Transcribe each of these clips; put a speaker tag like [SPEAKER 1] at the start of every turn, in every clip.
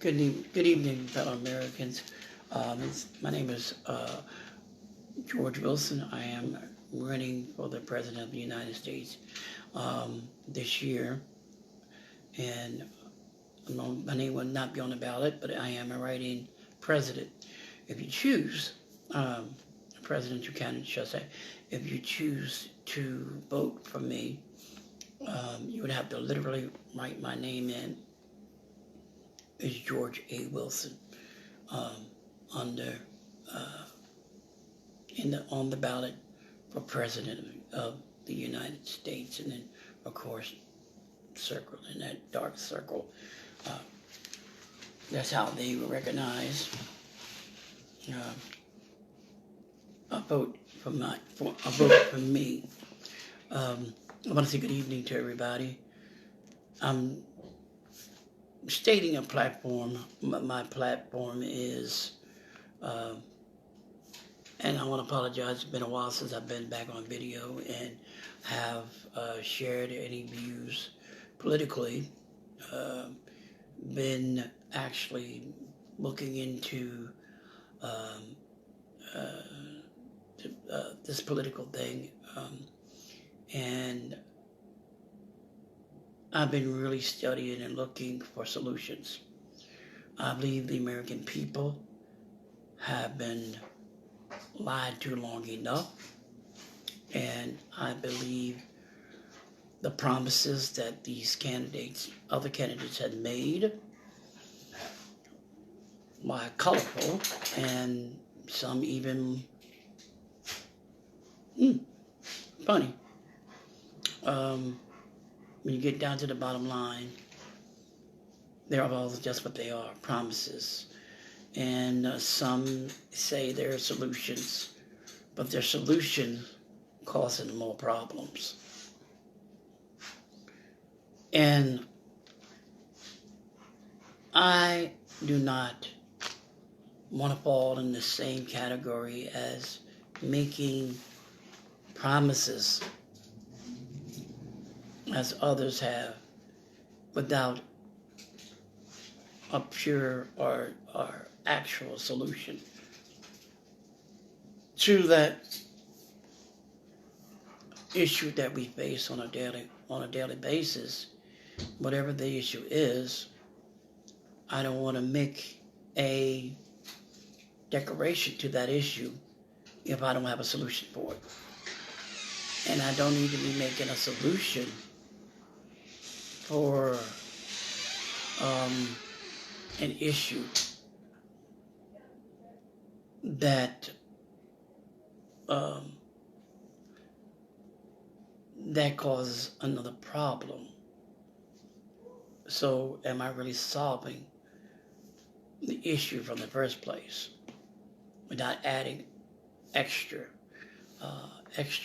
[SPEAKER 1] Good evening, fellow Americans. My name is George Wilson. I am running for the President of the United States this year, and my name will not be on the ballot, but I am a write-in president. If you choose, presidential candidate, should I say, if you choose to vote for me, you would have to literally write my name in as George A. Wilson under on the ballot for president of the United States, and then of course circle in that dark circle. Uh, that's how they recognize a vote for a vote for me. I want to say good evening to everybody. I'm stating a platform. My platform is, and I want to apologize. It's been a while since I've been back on video and have shared any views politically. Been actually looking into this political thing, and I've been really studying and looking for solutions. I believe the American people have been lied to long enough, and I believe the promises that these other candidates had made, were colorful, and some even funny. When you get down to the bottom line, they're all just what they are, promises. And some say they're solutions, but their solutions causing more problems. And I do not want to fall in the same category as making promises as others have without a pure or actual solution to that issue that we face on a daily basis. Whatever the issue is, I don't want to make a declaration to that issue if I don't have a solution for it. And I don't need to be making a solution for an issue that that causes another problem. So am I really solving the issue from the first place without adding extra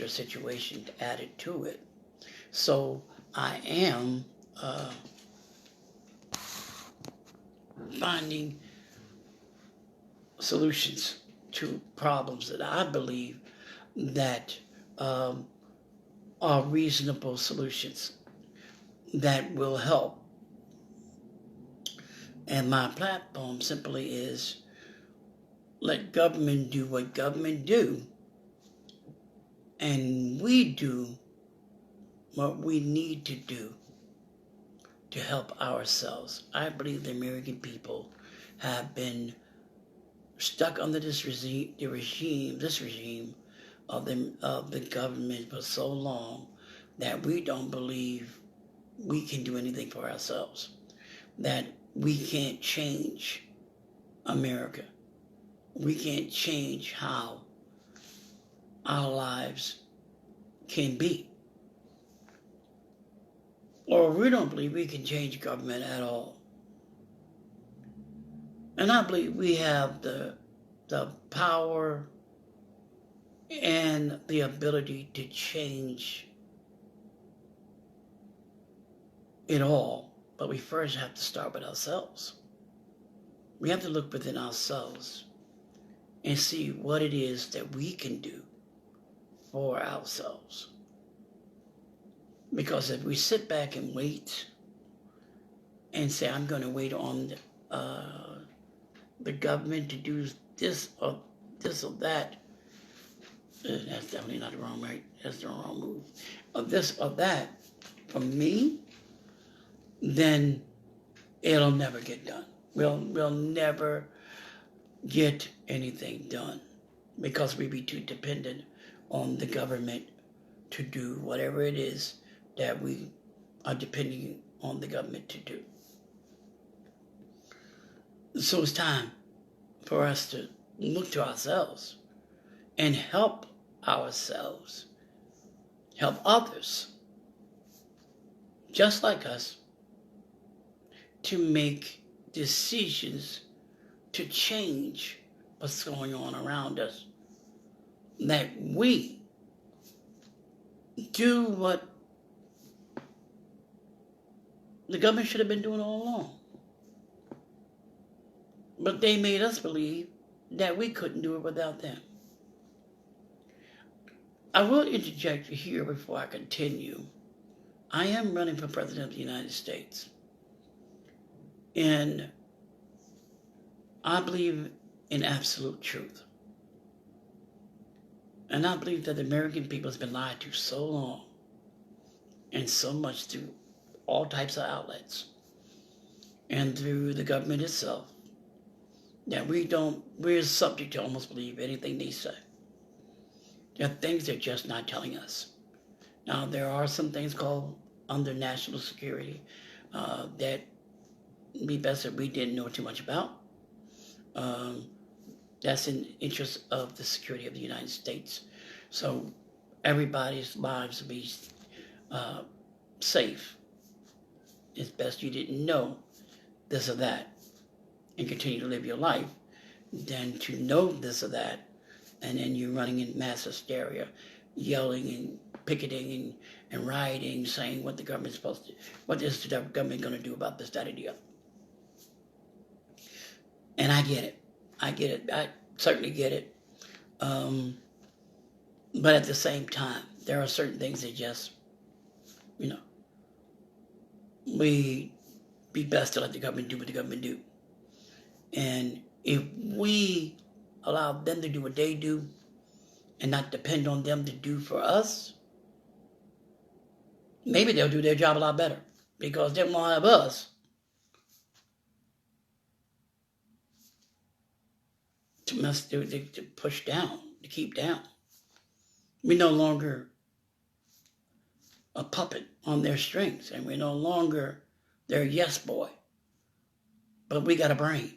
[SPEAKER 1] situation added to it? So I am finding solutions to problems that I believe that are reasonable solutions that will help. And my platform simply is let government do what government do, and we do what we need to do to help ourselves. I believe the American people have been stuck under this regime of the government for so long that we don't believe we can do anything for ourselves, that we can't change America. We can't change how our lives can be. Or we don't believe we can change government at all. And I believe we have the power and the ability to change it all. But we first have to start with ourselves. We have to look within ourselves and see what it is that we can do for ourselves. Because if we sit back and wait and say, I'm going to wait on the government to do this or that. That's definitely not the wrong right. That's the wrong move. Or this or that from me, then it'll never get done. We'll never get anything done because we be too dependent on the government to do whatever it is that we are depending on the government to do. So it's time for us to look to ourselves and help ourselves, help others, just like us, to make decisions to change what's going on around us. That we do what the government should have been doing all along. But they made us believe that we couldn't do it without them. I will interject here before I continue. I am running for President of the United States. And I believe in absolute truth. And I believe that the American people has been lied to so long and so much through all types of outlets and through the government itself that we're subject to almost believe anything they say. There are things they're just not telling us. Now, there are some things called under national security that it'd be best if we didn't know too much about. That's in the interest of the security of the United States. So everybody's lives will be safe. It's best you didn't know this or that and continue to live your life than to know this or that and then you're running in mass hysteria, yelling and picketing and rioting, saying what the government's supposed to, what is the government going to do about this, that, or the other. And I get it. I certainly get it. But at the same time, there are certain things that just, we be best to let the government do what the government do. And if we allow them to do what they do and not depend on them to do for us, maybe they'll do their job a lot better because they won't have us to push down, to keep down. We're no longer a puppet on their strings, and we're no longer their yes boy. But we got a brain,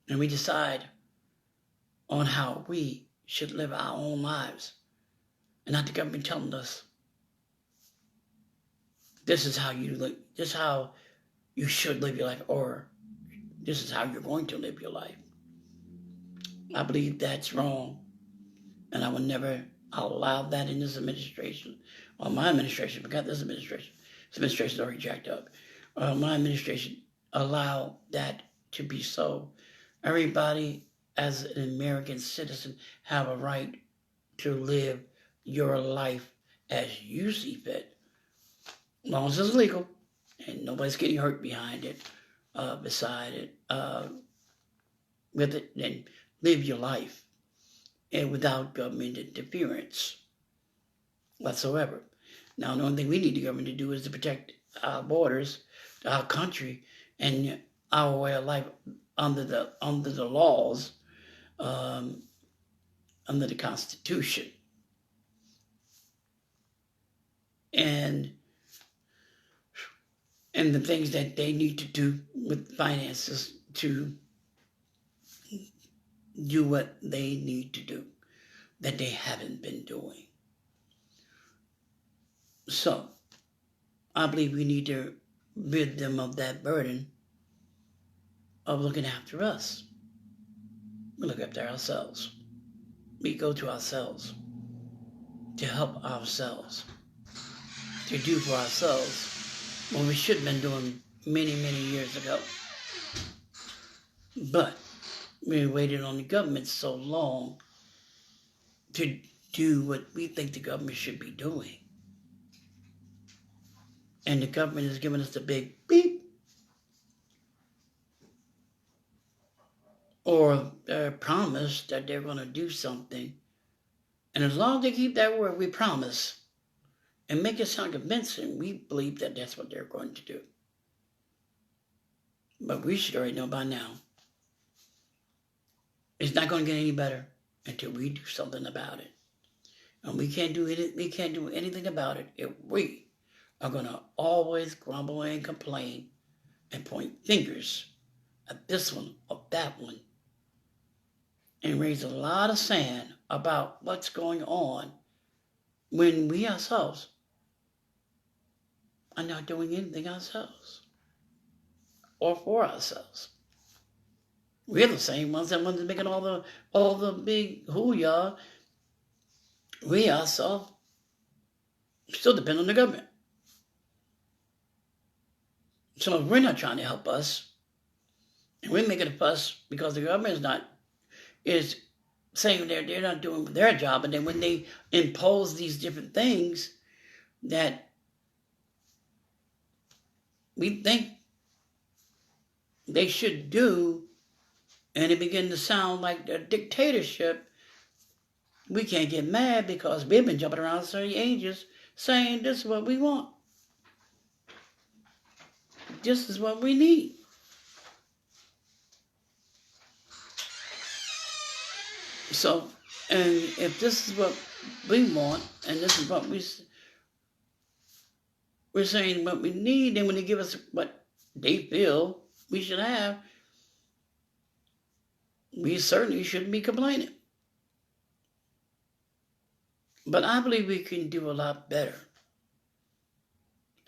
[SPEAKER 1] and we decide on how we should live our own lives, and not the government telling us this is how you live, this is how you should live your life, or this is how you're going to live your life. I believe that's wrong, and I will never allow that in this administration, or my administration. Forgot this administration. This administration is already jacked up. My administration allow that to be so. Everybody, as an American citizen, have a right to live your life as you see fit, as long as it's legal and nobody's getting hurt behind it, beside it, with it, and live your life and without government interference whatsoever. Now, the only thing we need the government to do is to protect our borders, our country, and our way of life under the laws, under the Constitution. And the things that they need to do with finances to do what they need to do that they haven't been doing. So, I believe we need to rid them of that burden of looking after us. We look after ourselves. We go to ourselves to help ourselves, to do for ourselves what we should have been doing many, many years ago. But we waited on the government so long to do what we think the government should be doing. And the government has given us the big beep. or promise that they're going to do something. And as long as they keep that word, we promise, and make it sound convincing, we believe that that's what they're going to do. But we should already know by now, it's not going to get any better until we do something about it. And we can't do it. We can't do anything about it if we are going to always grumble and complain and point fingers at this one or that one and raise a lot of sand about what's going on when we ourselves are not doing anything ourselves or for ourselves. We're the same ones that want to making all the big hoo-yah. We ourselves still depend on the government. So if we're not trying to help us, and we're making a fuss because the government is saying they're not doing their job, and then when they impose these different things that we think they should do, and it begin to sound like a dictatorship, we can't get mad because we've been jumping around 30 ages saying this is what we want. This is what we need. So, and if this is what we want, and this is what we're saying what we need, then when they give us what they feel we should have, we certainly shouldn't be complaining. But I believe we can do a lot better.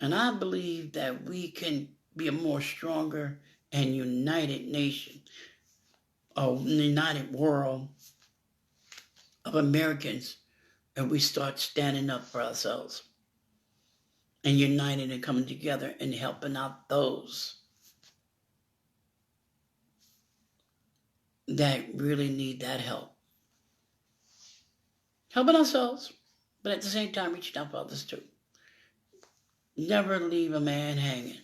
[SPEAKER 1] And I believe that we can be a more stronger and united nation, a united world of Americans, and we start standing up for ourselves and uniting and coming together and helping out those that really need that help. Helping ourselves, but at the same time reaching out for others too. Never leave a man hanging,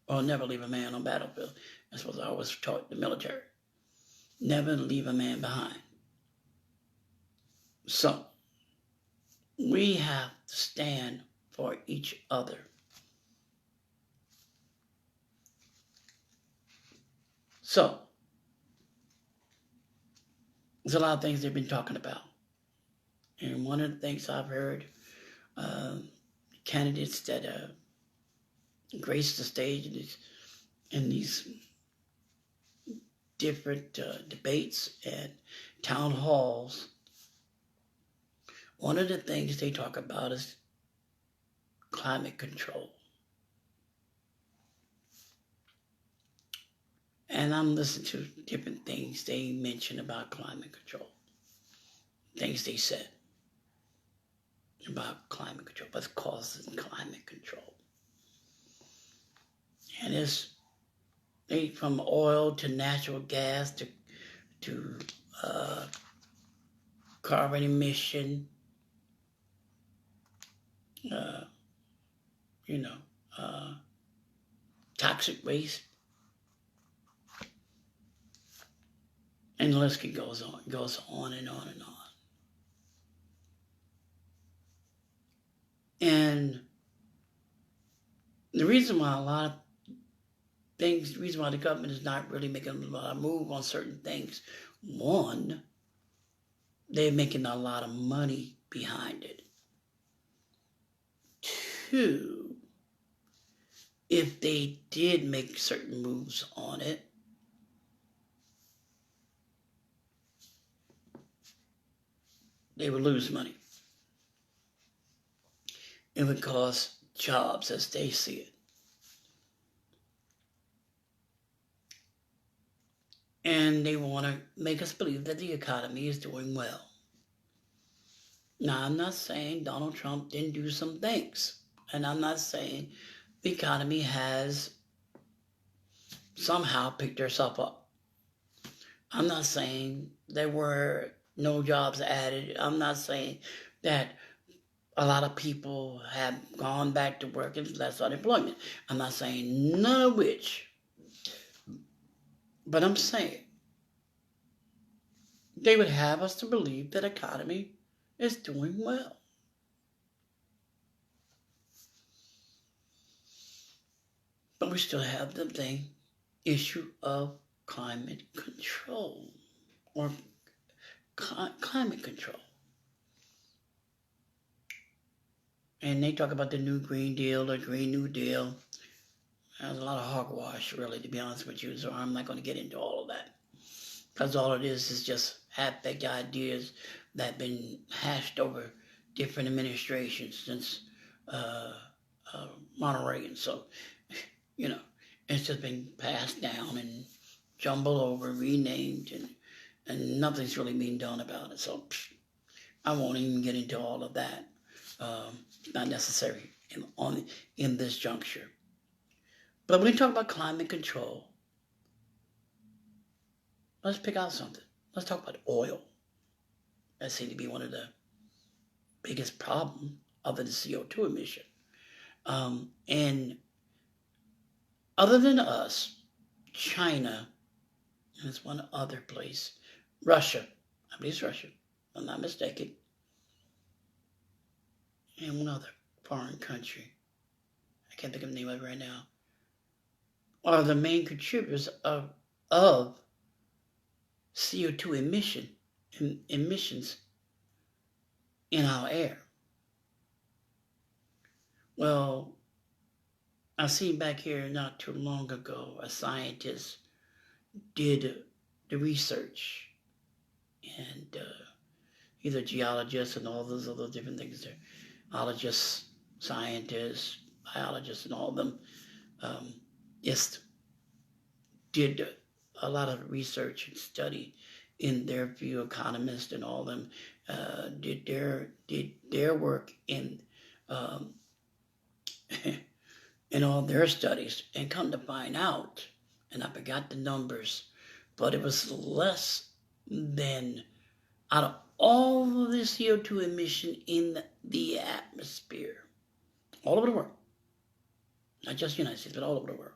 [SPEAKER 1] or never leave a man on battlefield. That's what I was taught in the military. Never leave a man behind. So, we have to stand for each other. So, there's a lot of things they've been talking about. And one of the things I've heard, candidates that grace the stage in these different debates and town halls, one of the things they talk about is climate control. And I'm listening to different things they mention about climate control. Things they said about climate control, what's causing climate control. And it's from oil to natural gas to carbon emission, toxic waste. And the list goes on and on and on. And the reason why the reason why the government is not really making a lot of move on certain things, one, they're making a lot of money behind it. Two, if they did make certain moves on it, they would lose money. It would cost jobs as they see it. And they want to make us believe that the economy is doing well. Now, I'm not saying Donald Trump didn't do some things. And I'm not saying the economy has somehow picked herself up. I'm not saying there were no jobs added. I'm not saying that a lot of people have gone back to work and less unemployment. I'm not saying none of which. But I'm saying they would have us to believe that economy is doing well. But we still have the issue of climate control or climate control. And they talk about the new Green Deal or Green New Deal. There's a lot of hogwash, really, to be honest with you, so I'm not going to get into all of that. Because all it is just half-baked ideas that have been hashed over different administrations since Ronald Reagan. So, it's just been passed down and jumbled over, renamed, and nothing's really being done about it. So, I won't even get into all of that. Not necessary in this juncture. But when we talk about climate control, let's pick out something. Let's talk about oil. That seems to be one of the biggest problems other than CO2 emission. And other than us, China, and there's one other place, Russia, I believe it's Russia, if I'm not mistaken, and one other foreign country, I can't think of the name of it right now, are the main contributors of CO2 emissions in our air. Well, I seen back here not too long ago, a scientist did the research, and he's a geologist and all those other different things. Geologists, scientists, biologists, and all of them just did a lot of research and study in their view. Economists and all of them did their work in in all their studies, and come to find out, and I forgot the numbers, but it was less than, out of all of the CO2 emission in the atmosphere, all over the world, not just the United States, but all over the world,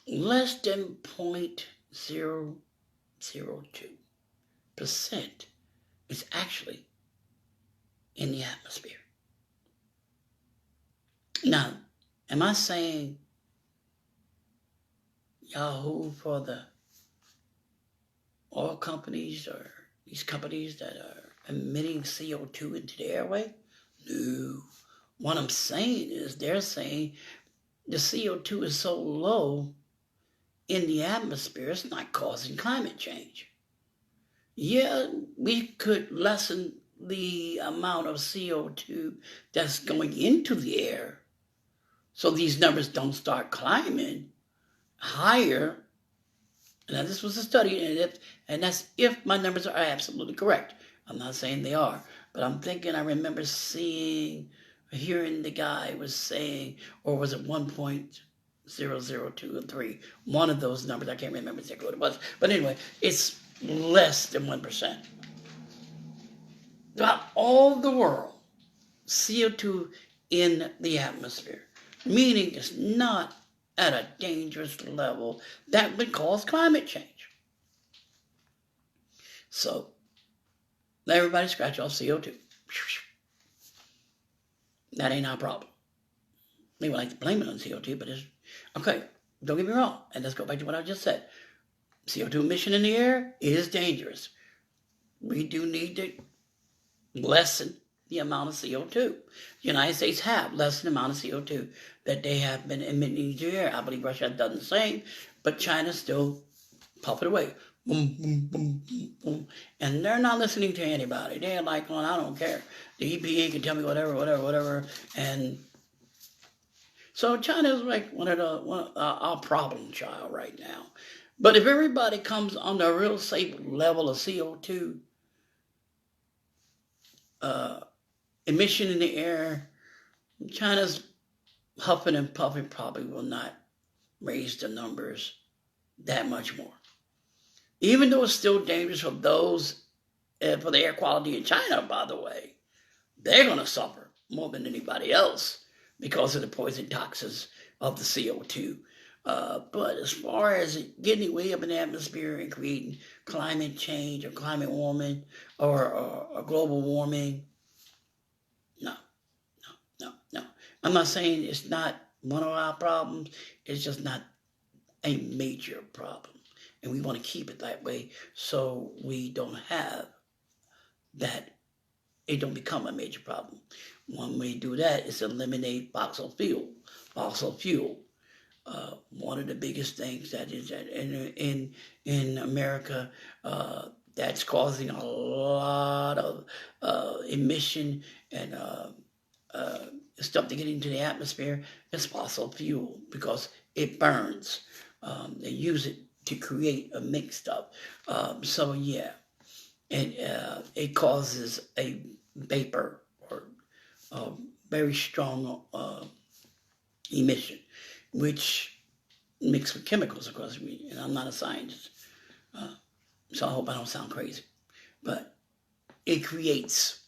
[SPEAKER 1] less than 0.002% is actually in the atmosphere. Now, am I saying Yahoo for the oil companies or these companies that are emitting CO2 into the airway? No. What I'm saying is they're saying the CO2 is so low in the atmosphere, it's not causing climate change. Yeah, we could lessen the amount of CO2 that's going into the air so these numbers don't start climbing higher. Now, this was a study, and that's if my numbers are absolutely correct. I'm not saying they are, but I'm thinking I remember hearing the guy was saying, or was it 1.002 or 3? One of those numbers, I can't remember exactly what it was. But anyway, it's less than 1%. Throughout all the world, CO2 in the atmosphere, meaning it's not at a dangerous level that would cause climate change. So, let everybody scratch off CO2. That ain't our problem. They would like to blame it on CO2, but it's okay. Don't get me wrong. And let's go back to what I just said. CO2 emission in the air is dangerous. We do need to lessen the amount of CO2. The United States have lessened the amount of CO2 that they have been emitting into the air. I believe Russia has done the same, but China's still puffing away. Boom, boom, boom, boom, boom. And they're not listening to anybody. They're like, well, I don't care. The EPA can tell me whatever. And so China's like our problem child right now. But if everybody comes on a real safe level of CO2 emission in the air, China's huffing and puffing probably will not raise the numbers that much more. Even though it's still dangerous for those, for the air quality in China, by the way, they're going to suffer more than anybody else because of the poison toxins of the CO2. But as far as getting way up in the atmosphere and creating climate change or climate warming or global warming, no, no. I'm not saying it's not one of our problems. It's just not a major problem. And we want to keep it that way so we don't have that, it don't become a major problem. One way to do that is eliminate fossil fuel. Fossil fuel. One of the biggest things that is in America that's causing a lot of emission and stuff to get into the atmosphere is fossil fuel because it burns. They use it to create a mixed stuff. So yeah, and it causes a vapor or a very strong emission, which mixed with chemicals, of course. And I'm not a scientist, so I hope I don't sound crazy. But it creates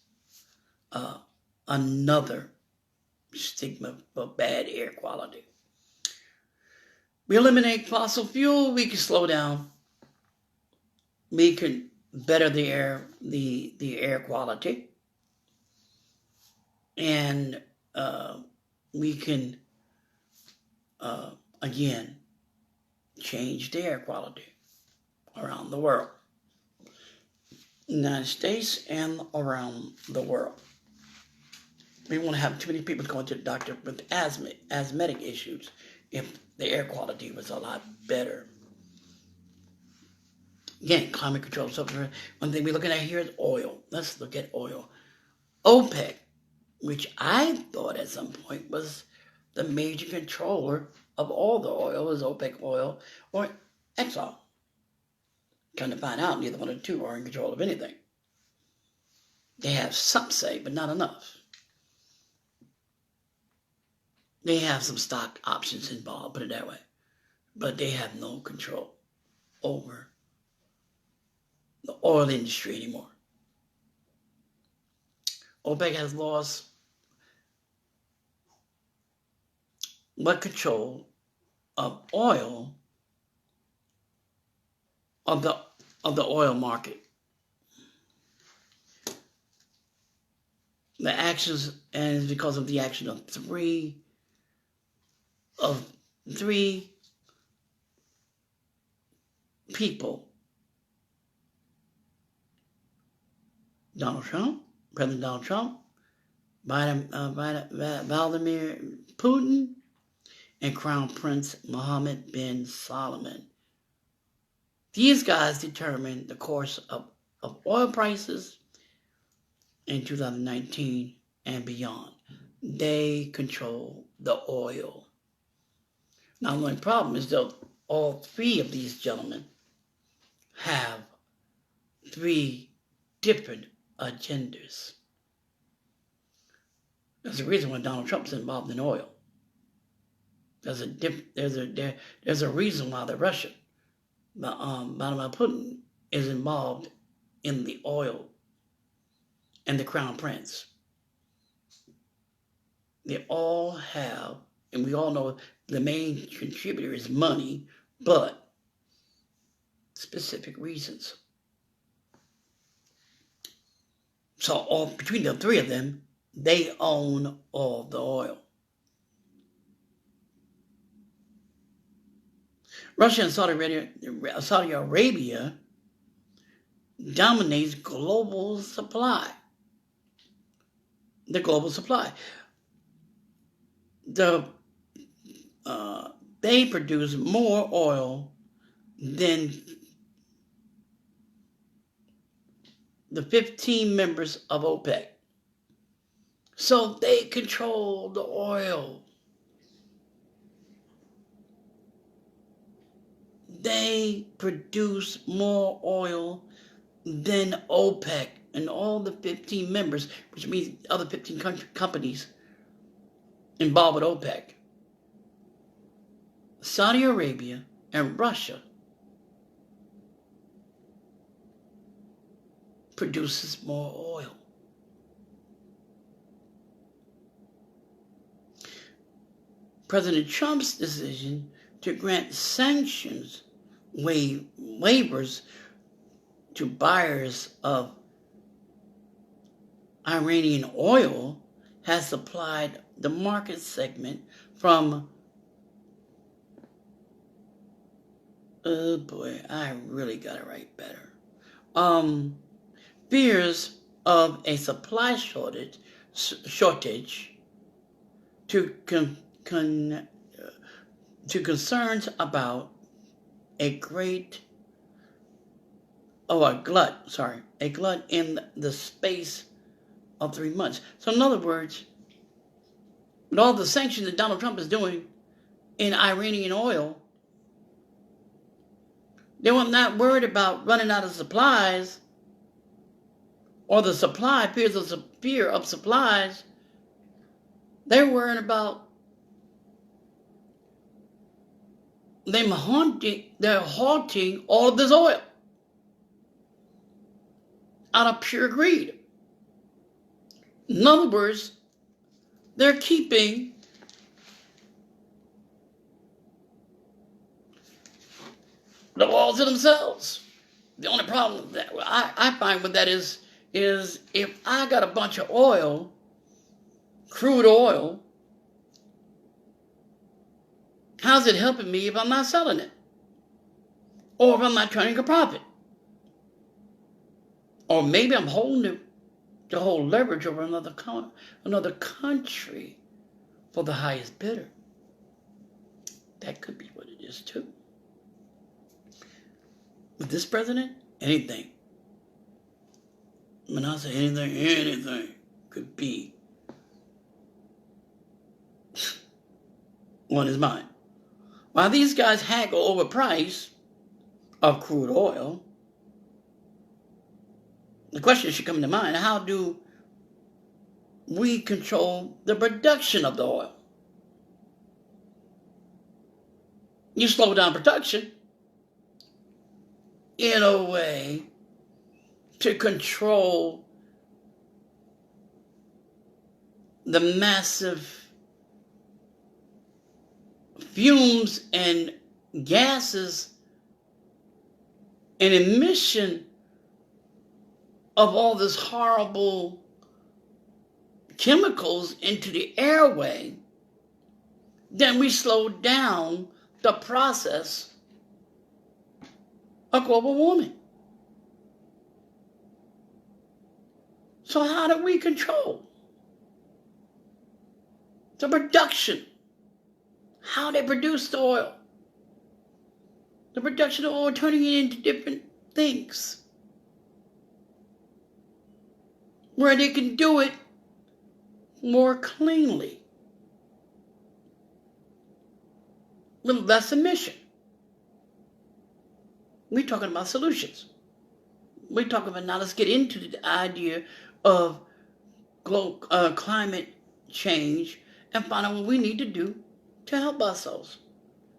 [SPEAKER 1] another stigma of bad air quality. We eliminate fossil fuel, we can slow down. We can better the air quality, and we can again change the air quality around the world, United States and around the world. We won't have too many people going to the doctor with asthmatic issues if the air quality was a lot better. Again, climate control stuff. One thing we're looking at here is oil. Let's look at oil. OPEC, which I thought at some point was the major controller of all the oil, is OPEC oil or Exxon. Come to find out, neither one of the two are in control of anything. They have some say, but not enough. They have some stock options involved, put it that way. But they have no control over the oil industry anymore. OPEC has lost what control of oil, of the oil market. The actions, and it's because of the action of three people: President Donald Trump, Vladimir Putin, and Crown Prince Mohammed bin Salman. These guys determined the course of oil prices in 2019 and beyond. They control the oil. Now, the only problem is that all three of these gentlemen have three different agendas. There's a reason why Donald Trump's involved in oil. There's a reason why the Russian, Vladimir Putin, is involved in the oil and the Crown Prince. They all have, and we all know the main contributor is money, but specific reasons. So between the three of them, they own all the oil. Russia and Saudi Arabia dominates global supply. The global supply. They produce more oil than the 15 members of OPEC. So they control the oil. They produce more oil than OPEC and all the 15 members, which means other 15 companies involved with OPEC. Saudi Arabia and Russia produces more oil. President Trump's decision to grant sanctions, waivers to buyers of Iranian oil has supplied the market segment from, oh boy, I really gotta write better. Fears of a supply shortage to concerns about a glut in the space of 3 months. So in other words, with all the sanctions that Donald Trump is doing in Iranian oil, they were not worried about running out of supplies or the fear of supplies. They're worried about them halting all of this oil out of pure greed. In other words, they're keeping the oil to themselves. The only problem that I find with that is if I got a bunch of oil, crude oil, how's it helping me if I'm not selling it? Or if I'm not turning a profit? Or maybe I'm holding to hold leverage over another country for the highest bidder. That could be what it is too. With this president, anything. When I say anything could be on his mind. While these guys haggle over price of crude oil, the question should come to mind: how do we control the production of the oil? You slow down production in a way to control the massive fumes and gases and emission of all this horrible chemicals into the airway. Then we slow down the process of global warming. So how do we control the production? How they produce the oil? The production of oil, turning it into different things, where they can do it more cleanly, with less emission. We're talking about solutions. We're talking about, now let's get into the idea of climate change and find out what we need to do to help ourselves.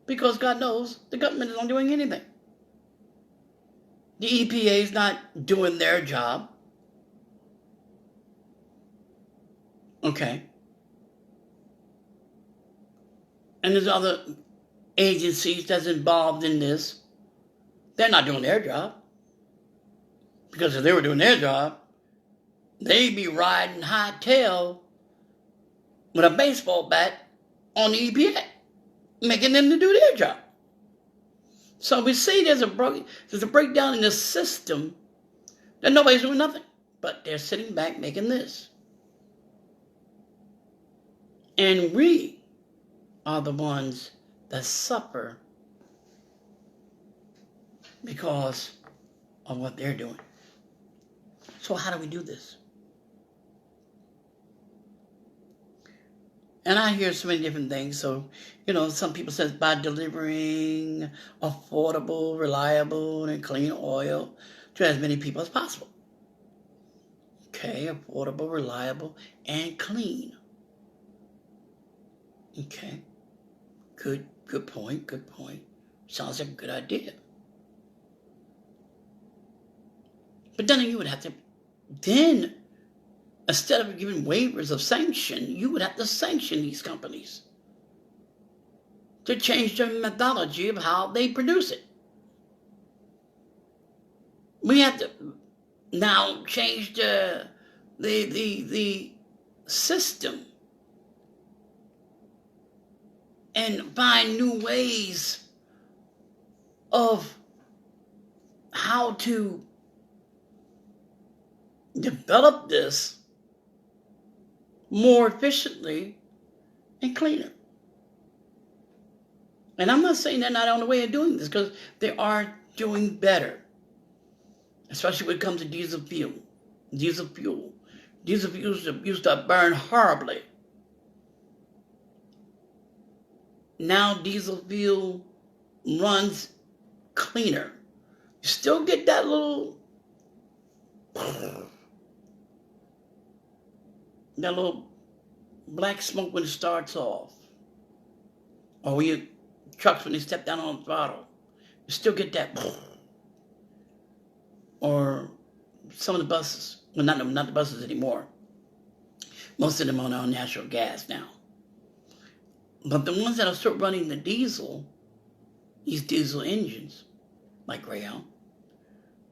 [SPEAKER 1] Because God knows the government is not doing anything. The EPA is not doing their job. Okay. And there's other agencies that's involved in this. They're not doing their job. Because if they were doing their job, they'd be riding hightail with a baseball bat on the EPA, making them to do their job. So we see there's a breakdown in the system that nobody's doing nothing, but they're sitting back making this. And we are the ones that suffer because of what they're doing. So how do we do this? And I hear so many different things. So, some people say by delivering affordable, reliable, and clean oil to as many people as possible. Okay, affordable, reliable, and clean. Okay, good point. Sounds like a good idea. But then you would have to, instead of giving waivers of sanction, you would have to sanction these companies to change the methodology of how they produce it. We have to now change the system and find new ways of how to develop this more efficiently and cleaner. And I'm not saying they're not on the way of doing this, because they are doing better, especially when it comes to diesel fuel. Diesel fuel used to burn horribly. Now diesel fuel runs cleaner. You still get that little black smoke when it starts off, or when you trucks when they step down on the throttle. You still get that. Or some of the buses, well, not the buses anymore. Most of them are on natural gas now. But the ones that are still running the diesel, these diesel engines, like Greyhound,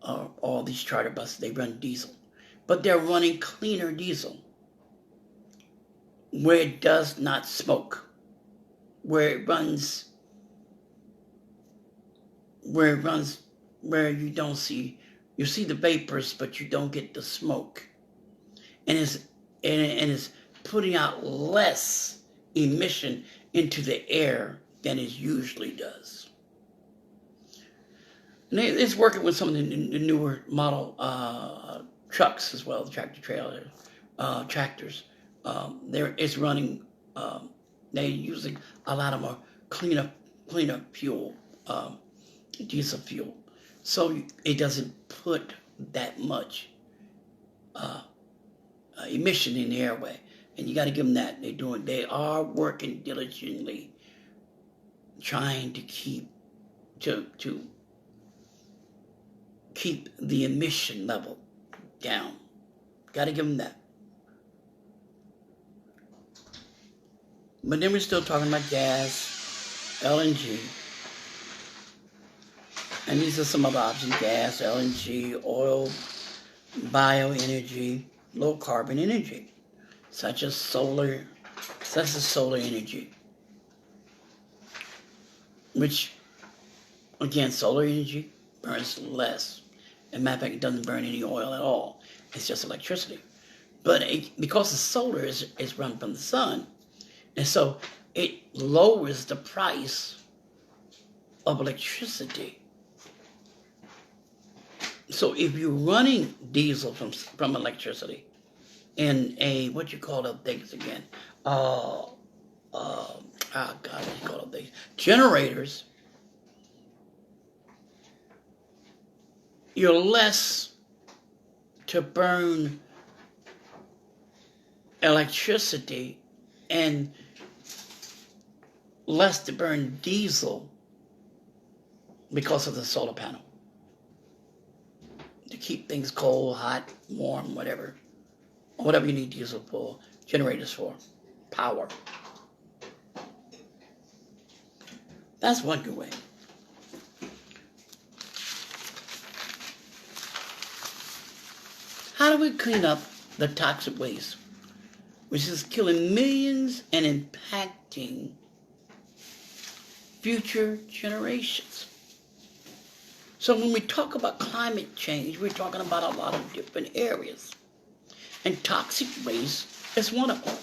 [SPEAKER 1] all these charter buses, they run diesel. But they're running cleaner diesel, where it does not smoke, where you don't see, you see the vapors, but you don't get the smoke. And it's putting out less emission into the air than it usually does. And it's working with some of the newer model trucks as well, the tractor-trailer tractors. It's running, they're using a lot of more cleaner fuel, diesel fuel. So it doesn't put that much emission in the airway. And you got to give them that. They are working diligently, trying to keep the emission level down. Got to give them that. But then we're still talking about gas, LNG. And these are some other options: gas, LNG, oil, bioenergy, low carbon energy, such as solar energy. Which, again, solar energy burns less. As a matter of fact, it doesn't burn any oil at all. It's just electricity. But because the solar is run from the sun, and so it lowers the price of electricity. So if you're running diesel from electricity in what you call those things again? What do you call those things? Generators. You're less to burn electricity and less to burn diesel because of the solar panel. To keep things cold, hot, warm, whatever you need diesel for, generators for, power. That's one good way. How do we clean up the toxic waste, which is killing millions and impacting future generations? So when we talk about climate change, we're talking about a lot of different areas. And toxic waste is one of them.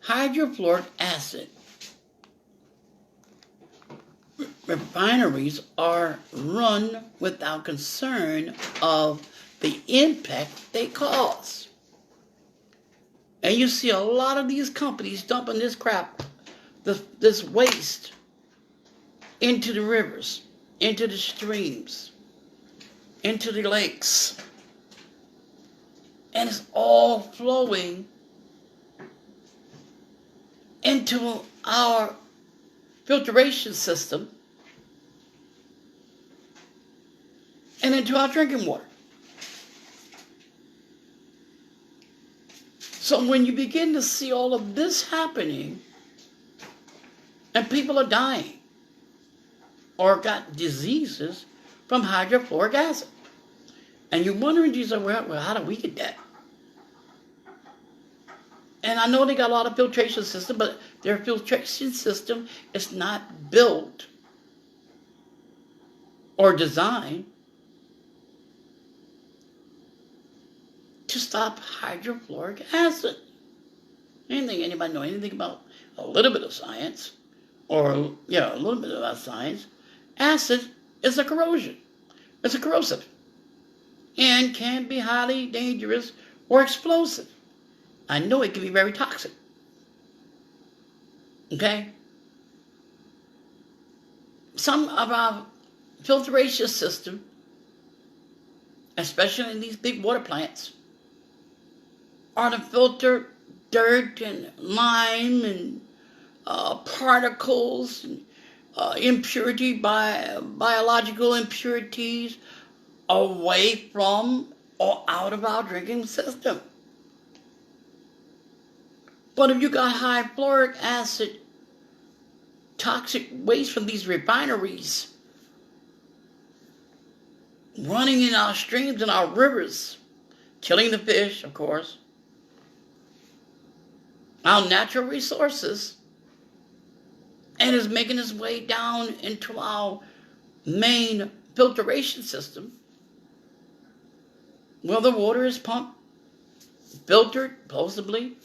[SPEAKER 1] Hydrofluoric acid. Refineries are run without concern of the impact they cause. And you see a lot of these companies dumping this crap, this waste, into the rivers, into the streams, into the lakes. And it's all flowing into our filtration system and into our drinking water. So when you begin to see all of this happening, And people are dying or got diseases from hydrofluoric acid. And you're wondering, well, how do we get that? And I know they got a lot of filtration system, but their filtration system is not built or designed to stop hydrofluoric acid. Anybody know anything about a little bit of science, or a little bit about science? Acid is a corrosion. It's a corrosive, and can be highly dangerous or explosive. I know it can be very toxic. Okay? Some of our filtration system, especially in these big water plants, are to filter dirt and lime and particles and biological impurities away from or out of our drinking system. But if you got high fluoric acid, toxic waste from these refineries running in our streams and our rivers, killing the fish, of course, our natural resources, and is making its way down into our main filtration system, well, the water is pumped, filtered, possibly,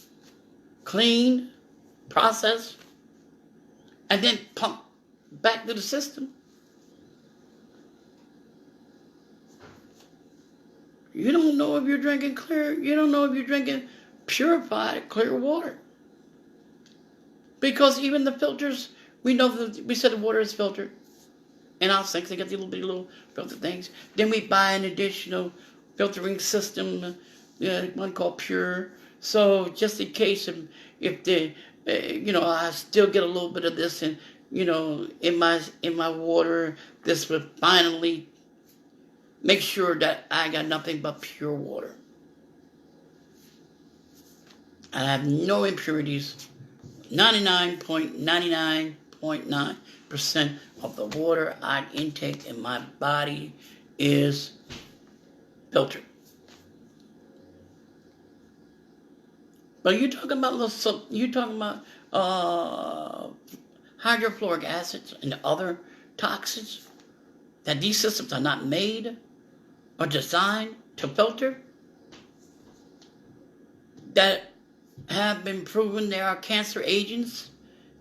[SPEAKER 1] cleaned, processed, and then pumped back to the system. You don't know if you're drinking clear, you don't know if you're drinking purified, clear water. Because even the filters, we said the water is filtered. In our sinks, they got the little filter things. Then we buy an additional filtering system, one called Pure. So just in case if I still get a little bit of this in my water, this would finally make sure that I got nothing but pure water. I have no impurities. 99.99.9% of the water I intake in my body is filtered. But you're talking about hydrofluoric acids and other toxins that these systems are not made or designed to filter, that have been proven there are cancer agents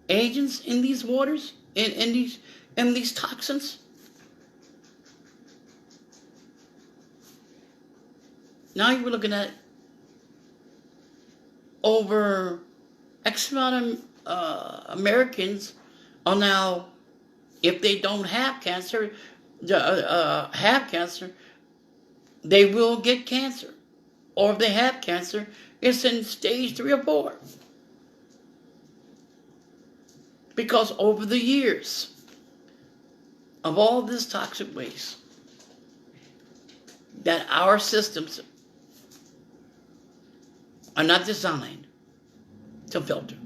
[SPEAKER 1] in these waters, in these toxins. Now you're looking at over X amount of Americans are now, if they don't have cancer, they will get cancer. Or if they have cancer, it's in stage 3 or 4. Because over the years of all this toxic waste that our systems are not designed to filter.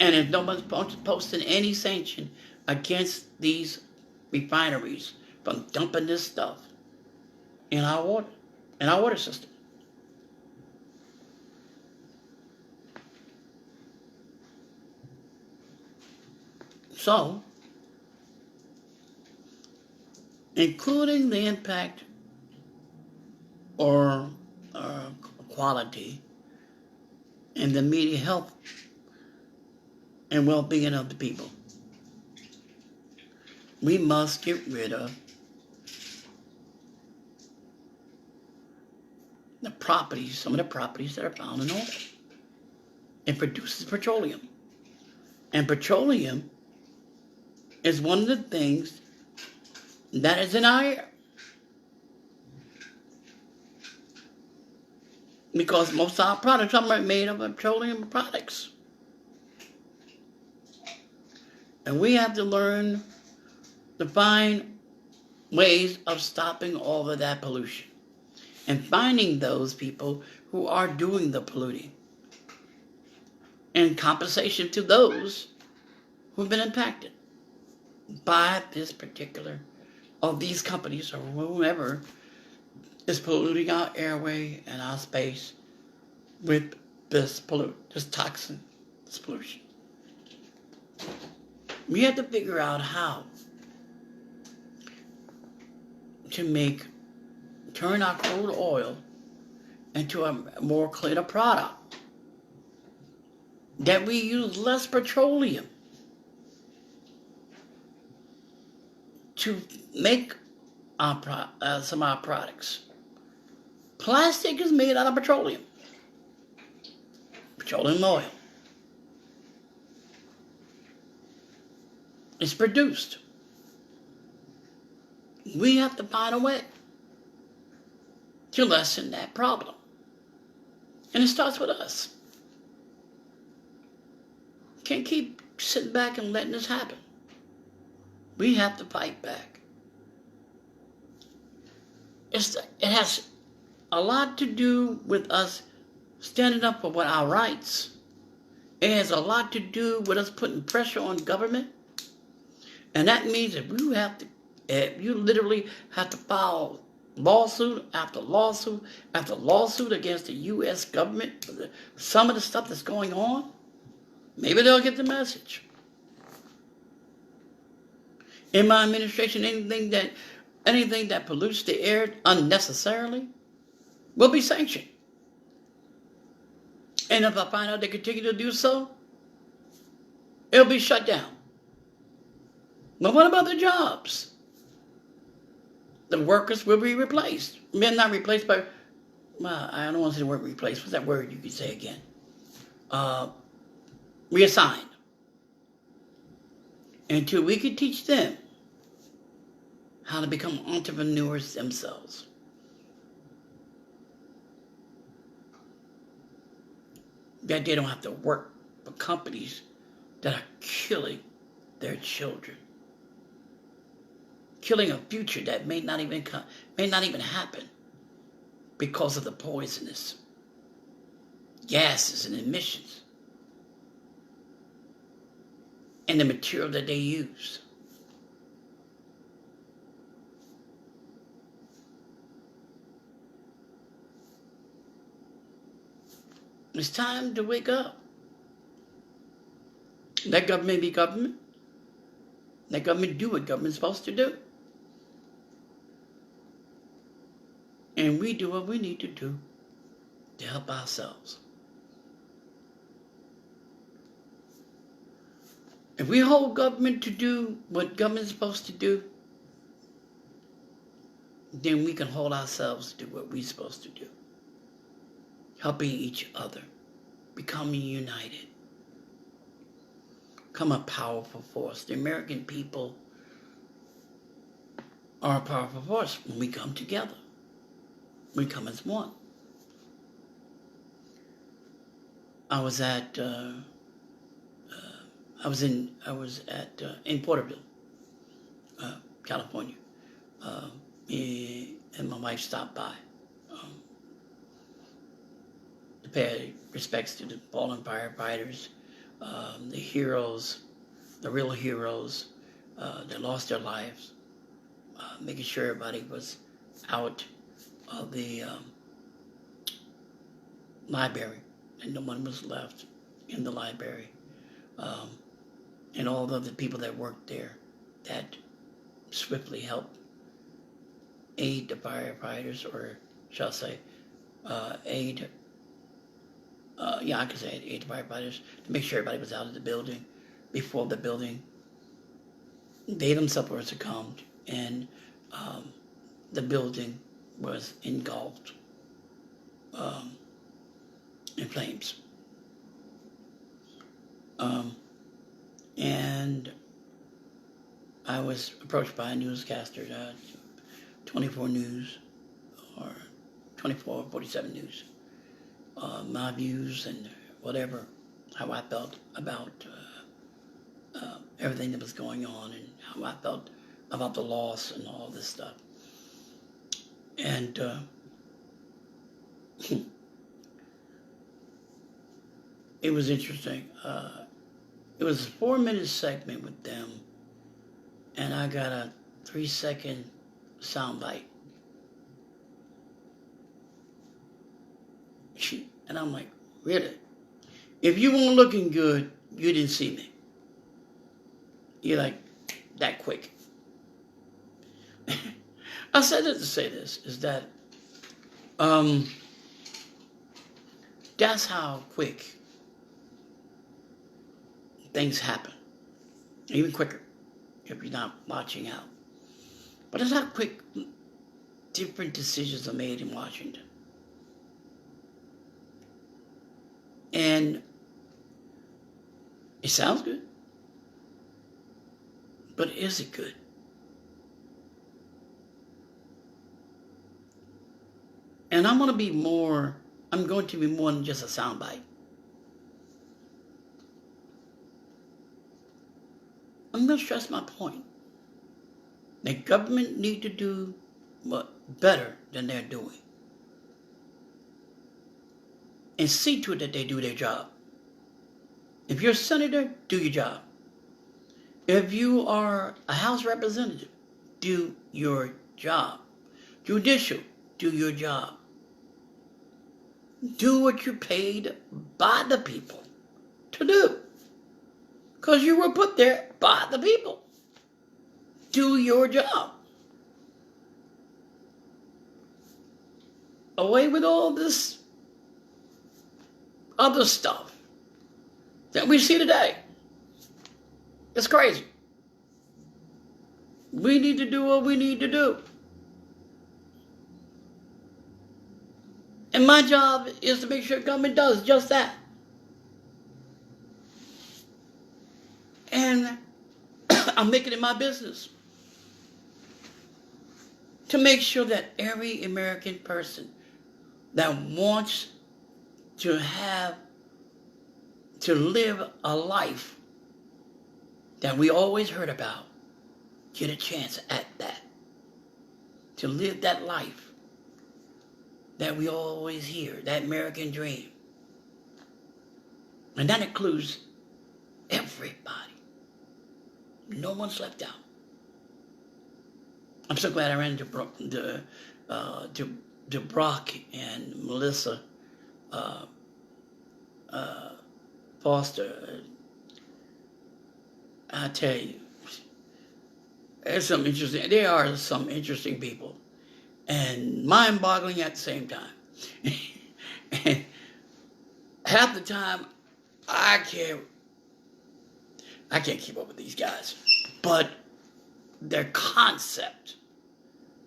[SPEAKER 1] And if nobody's posting any sanction against these refineries from dumping this stuff in our water system. So, including the impact or quality and the immediate health and well-being of the people, we must get rid of some of the properties that are found in oil. It produces petroleum. And petroleum is one of the things that is in our air. Because most of our products are made of petroleum products. And we have to learn to find ways of stopping all of that pollution. And finding those people who are doing the polluting. And compensation to those who've been impacted by this particular, of these companies or whomever is polluting our airway and our space with this toxin, this pollution. We have to figure out how to turn our crude oil into a more cleaner product. That we use less petroleum to make some of our products. Plastic is made out of petroleum oil. It's produced. We have to find a way to lessen that problem. And it starts with us. Can't keep sitting back and letting this happen. We have to fight back. It has a lot to do with us standing up for what our rights. It has a lot to do with us putting pressure on government. And that means that you literally have to file lawsuit after lawsuit after lawsuit against the U.S. government for some of the stuff that's going on. Maybe they'll get the message. In my administration, anything that pollutes the air unnecessarily will be sanctioned. And if I find out they continue to do so, it'll be shut down. But what about the jobs? The workers will be replaced. Men not replaced by, well, I don't want to say the word replaced. What's that word you could say again? Reassigned. Until we can teach them how to become entrepreneurs themselves. That they don't have to work for companies that are killing their children. Killing a future that may not even happen because of the poisonous gases and emissions and the material that they use. It's time to wake up. Let government be government. Let government do what government's supposed to do. And we do what we need to do to help ourselves. If we hold government to do what government's supposed to do, then we can hold ourselves to do what we're supposed to do. Helping each other, becoming united, become a powerful force. The American people are a powerful force when we come together. We come as one. I was in Porterville, California, and my wife stopped by to pay respects to the fallen firefighters, the heroes, the real heroes that lost their lives, making sure everybody was out of the library and no one was left in the library, and all of the people that worked there that swiftly helped aid the firefighters, or shall I say, aid the firefighters to make sure everybody was out of the building before the building, they themselves were succumbed, and the building was engulfed in flames. And I was approached by a newscaster, 24 News or 24/47 News, my views and whatever, how I felt about everything that was going on and how I felt about the loss and all this stuff. And it was interesting. It was a 4-minute segment with them, and I got a 3-second soundbite. And I'm like, really? If you weren't looking good, you didn't see me. You're like, that quick. I said it to say this, is that that's how quick things happen. Even quicker if you're not watching out. But that's how quick different decisions are made in Washington. And it sounds good. But is it good? And I'm going to be more than just a soundbite. I'm going to stress my point. The government need to do better than they're doing. And see to it that they do their job. If you're a senator, do your job. If you are a House representative, do your job. Judicial, do your job. Do what you're paid by the people to do. Because you were put there by the people. Do your job. Away with all this other stuff that we see today. It's crazy. We need to do what we need to do. And my job is to make sure government does just that. And I'm making it my business to make sure that every American person that wants to live a life that we always heard about, get a chance at that. To live that life that we always hear, that American dream. And that includes everybody. No one's left out. I'm so glad I ran into Brock and Melissa Foster. I tell you, there are some interesting people. And mind-boggling at the same time. And half the time, I can't keep up with these guys. But their concept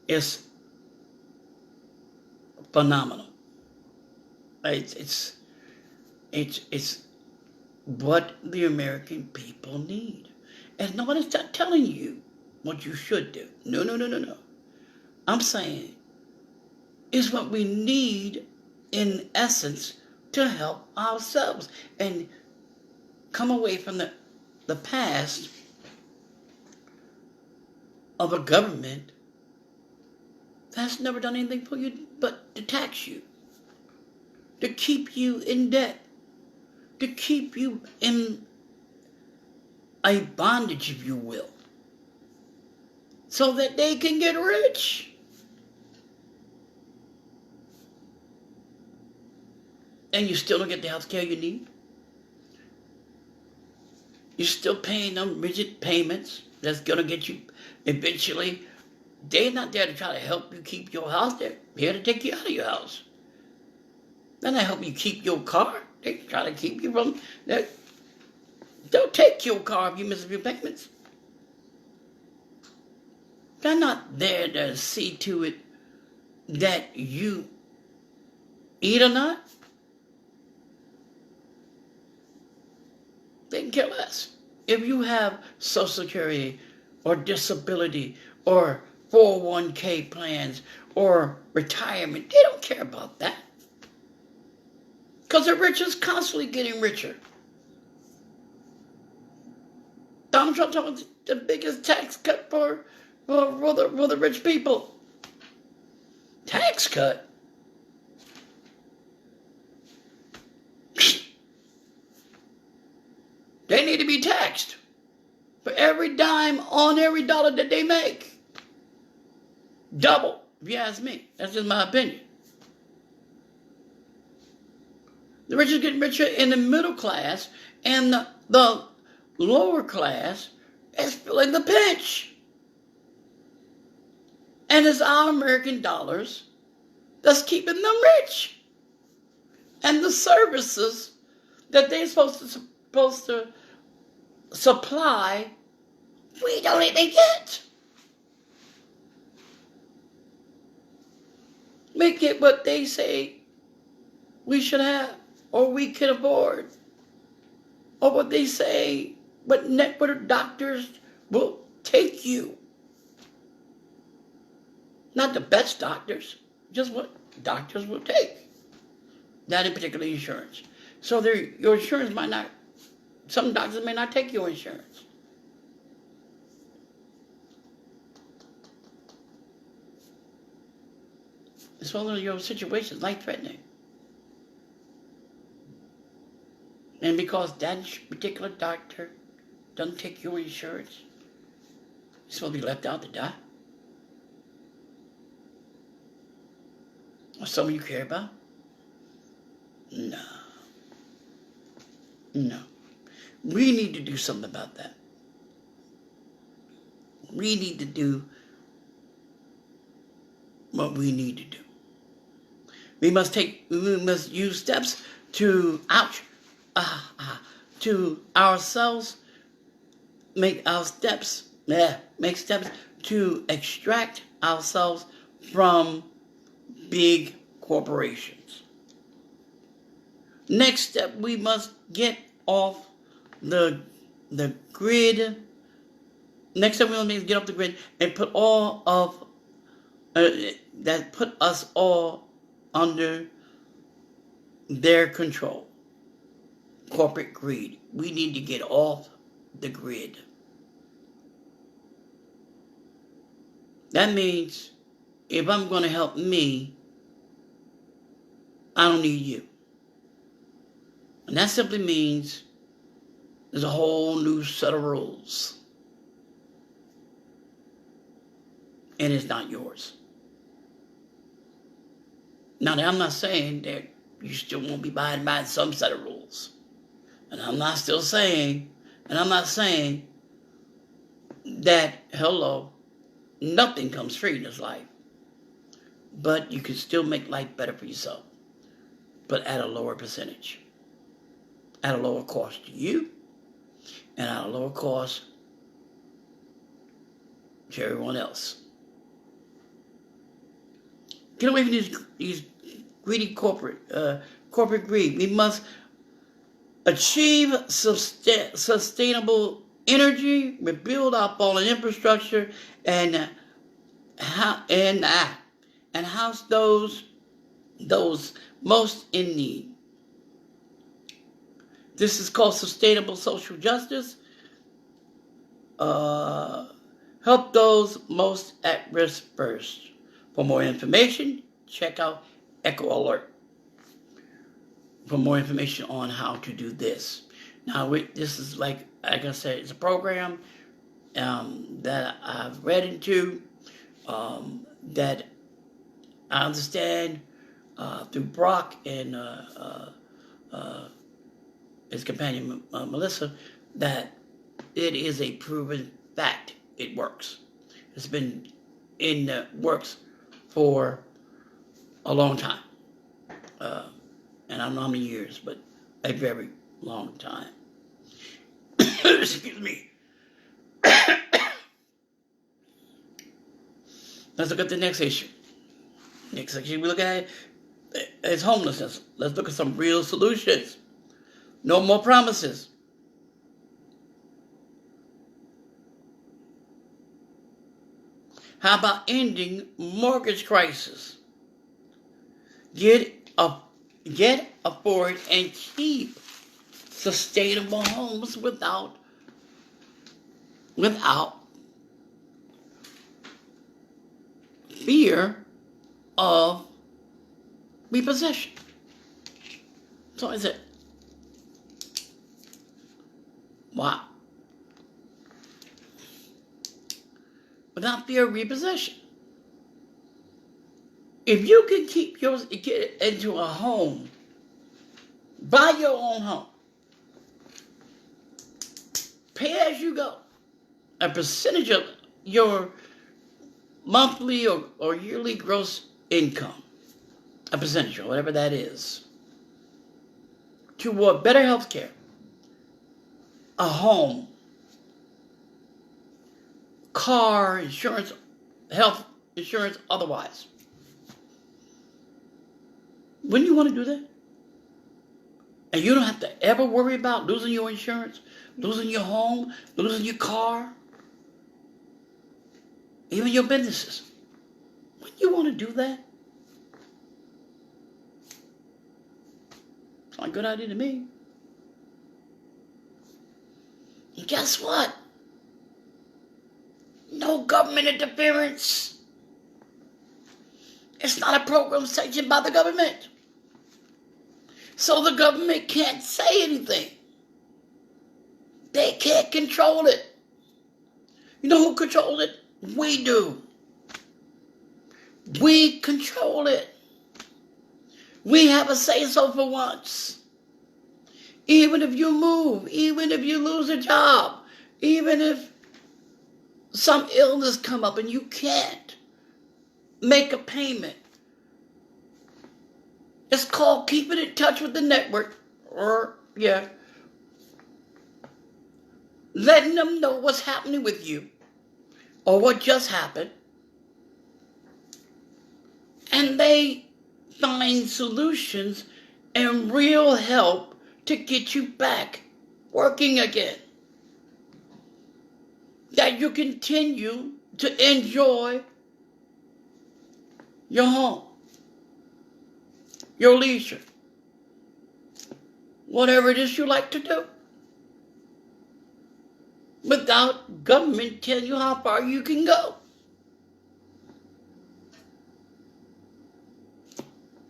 [SPEAKER 1] is phenomenal. It's what the American people need. And nobody's not telling you what you should do. No. I'm saying is what we need in essence to help ourselves and come away from the past of a government that's never done anything for you but to tax you, to keep you in debt, to keep you in a bondage, if you will, so that they can get rich. And you still don't get the health care you need. You're still paying them rigid payments that's going to get you eventually. They're not there to try to help you keep your house. They're here to take you out of your house. They're not helping you keep your car. They try to keep you from that. They'll take your car if you miss a few payments. They're not there to see to it that you eat or not. They can care less. If you have Social Security or disability or 401k plans or retirement, they don't care about that. Because the rich is constantly getting richer. Donald Trump talking about the biggest tax cut for the rich people. Tax cut? They need to be be taxed for every dime on every dollar that they make. Double, if you ask me. That's just my opinion. The rich is getting richer, in the middle class, and the lower class is feeling the pinch. And it's our American dollars that's keeping them rich. And the services that they're supposed to supply, we don't even get. We get what they say we should have, or we can afford, or what they say, what doctors will take you. Not the best doctors, just what doctors will take. That in particular insurance. So your insurance might not, some doctors may not take your insurance. It's all of your situations, life-threatening. And because that particular doctor doesn't take your insurance, you're supposed to be left out to die. Or someone you care about? No. No. We need to do something about that. We need to do what we need to do. We must use steps to ourselves, make steps to extract ourselves from big corporations. Next step, we must get off the grid. Next step, we must get off the grid and put all of that put us all under their control. Corporate greed. We need to get off the grid. That means if I'm going to help me, I don't need you. And that simply means there's a whole new set of rules. And it's not yours. Now, I'm not saying that you still won't be abiding by some set of rules. And I'm not saying that, nothing comes free in this life. But you can still make life better for yourself. But at a lower percentage. At a lower cost to you. And at a lower cost to everyone else. Get away from these greedy corporate greed. We must achieve sustainable energy, rebuild our fallen infrastructure, and house those most in need. This is called sustainable social justice. Help those most at risk first. For more information, check out Echo Alert. For more information on how to do this. Now, this is like I said, it's a program that I've read into, that I understand through Brock and his companion Melissa, that it is a proven fact. It works. It's been in the works for a long time. And I don't know how many years, but a very long time. Excuse me. Let's look at the next issue. Next issue we look at is homelessness. Let's look at some real solutions. No more promises. How about ending mortgage crisis? Get, afford, and keep sustainable homes without fear of repossession. So is it? Wow. without fear of repossession. If you can get into a home, buy your own home, pay as you go, a percentage of your monthly or yearly gross income, a percentage or whatever that is, toward better health care, a home, car insurance, health insurance, otherwise. Wouldn't you want to do that? And you don't have to ever worry about losing your insurance, losing your home, losing your car, even your businesses. Wouldn't you want to do that? It's not a good idea to me. And guess what? No government interference. It's not a program sanctioned by the government. So the government can't say anything. They can't control it. You know who controls it? We do. We control it. We have a say-so for once. Even if you move, even if you lose a job, even if some illness come up and you can't make a payment, it's called keeping in touch with the network, or letting them know what's happening with you or what just happened, and they find solutions and real help to get you back working again, that you continue to enjoy your home, your leisure, whatever it is you like to do, without government telling you how far you can go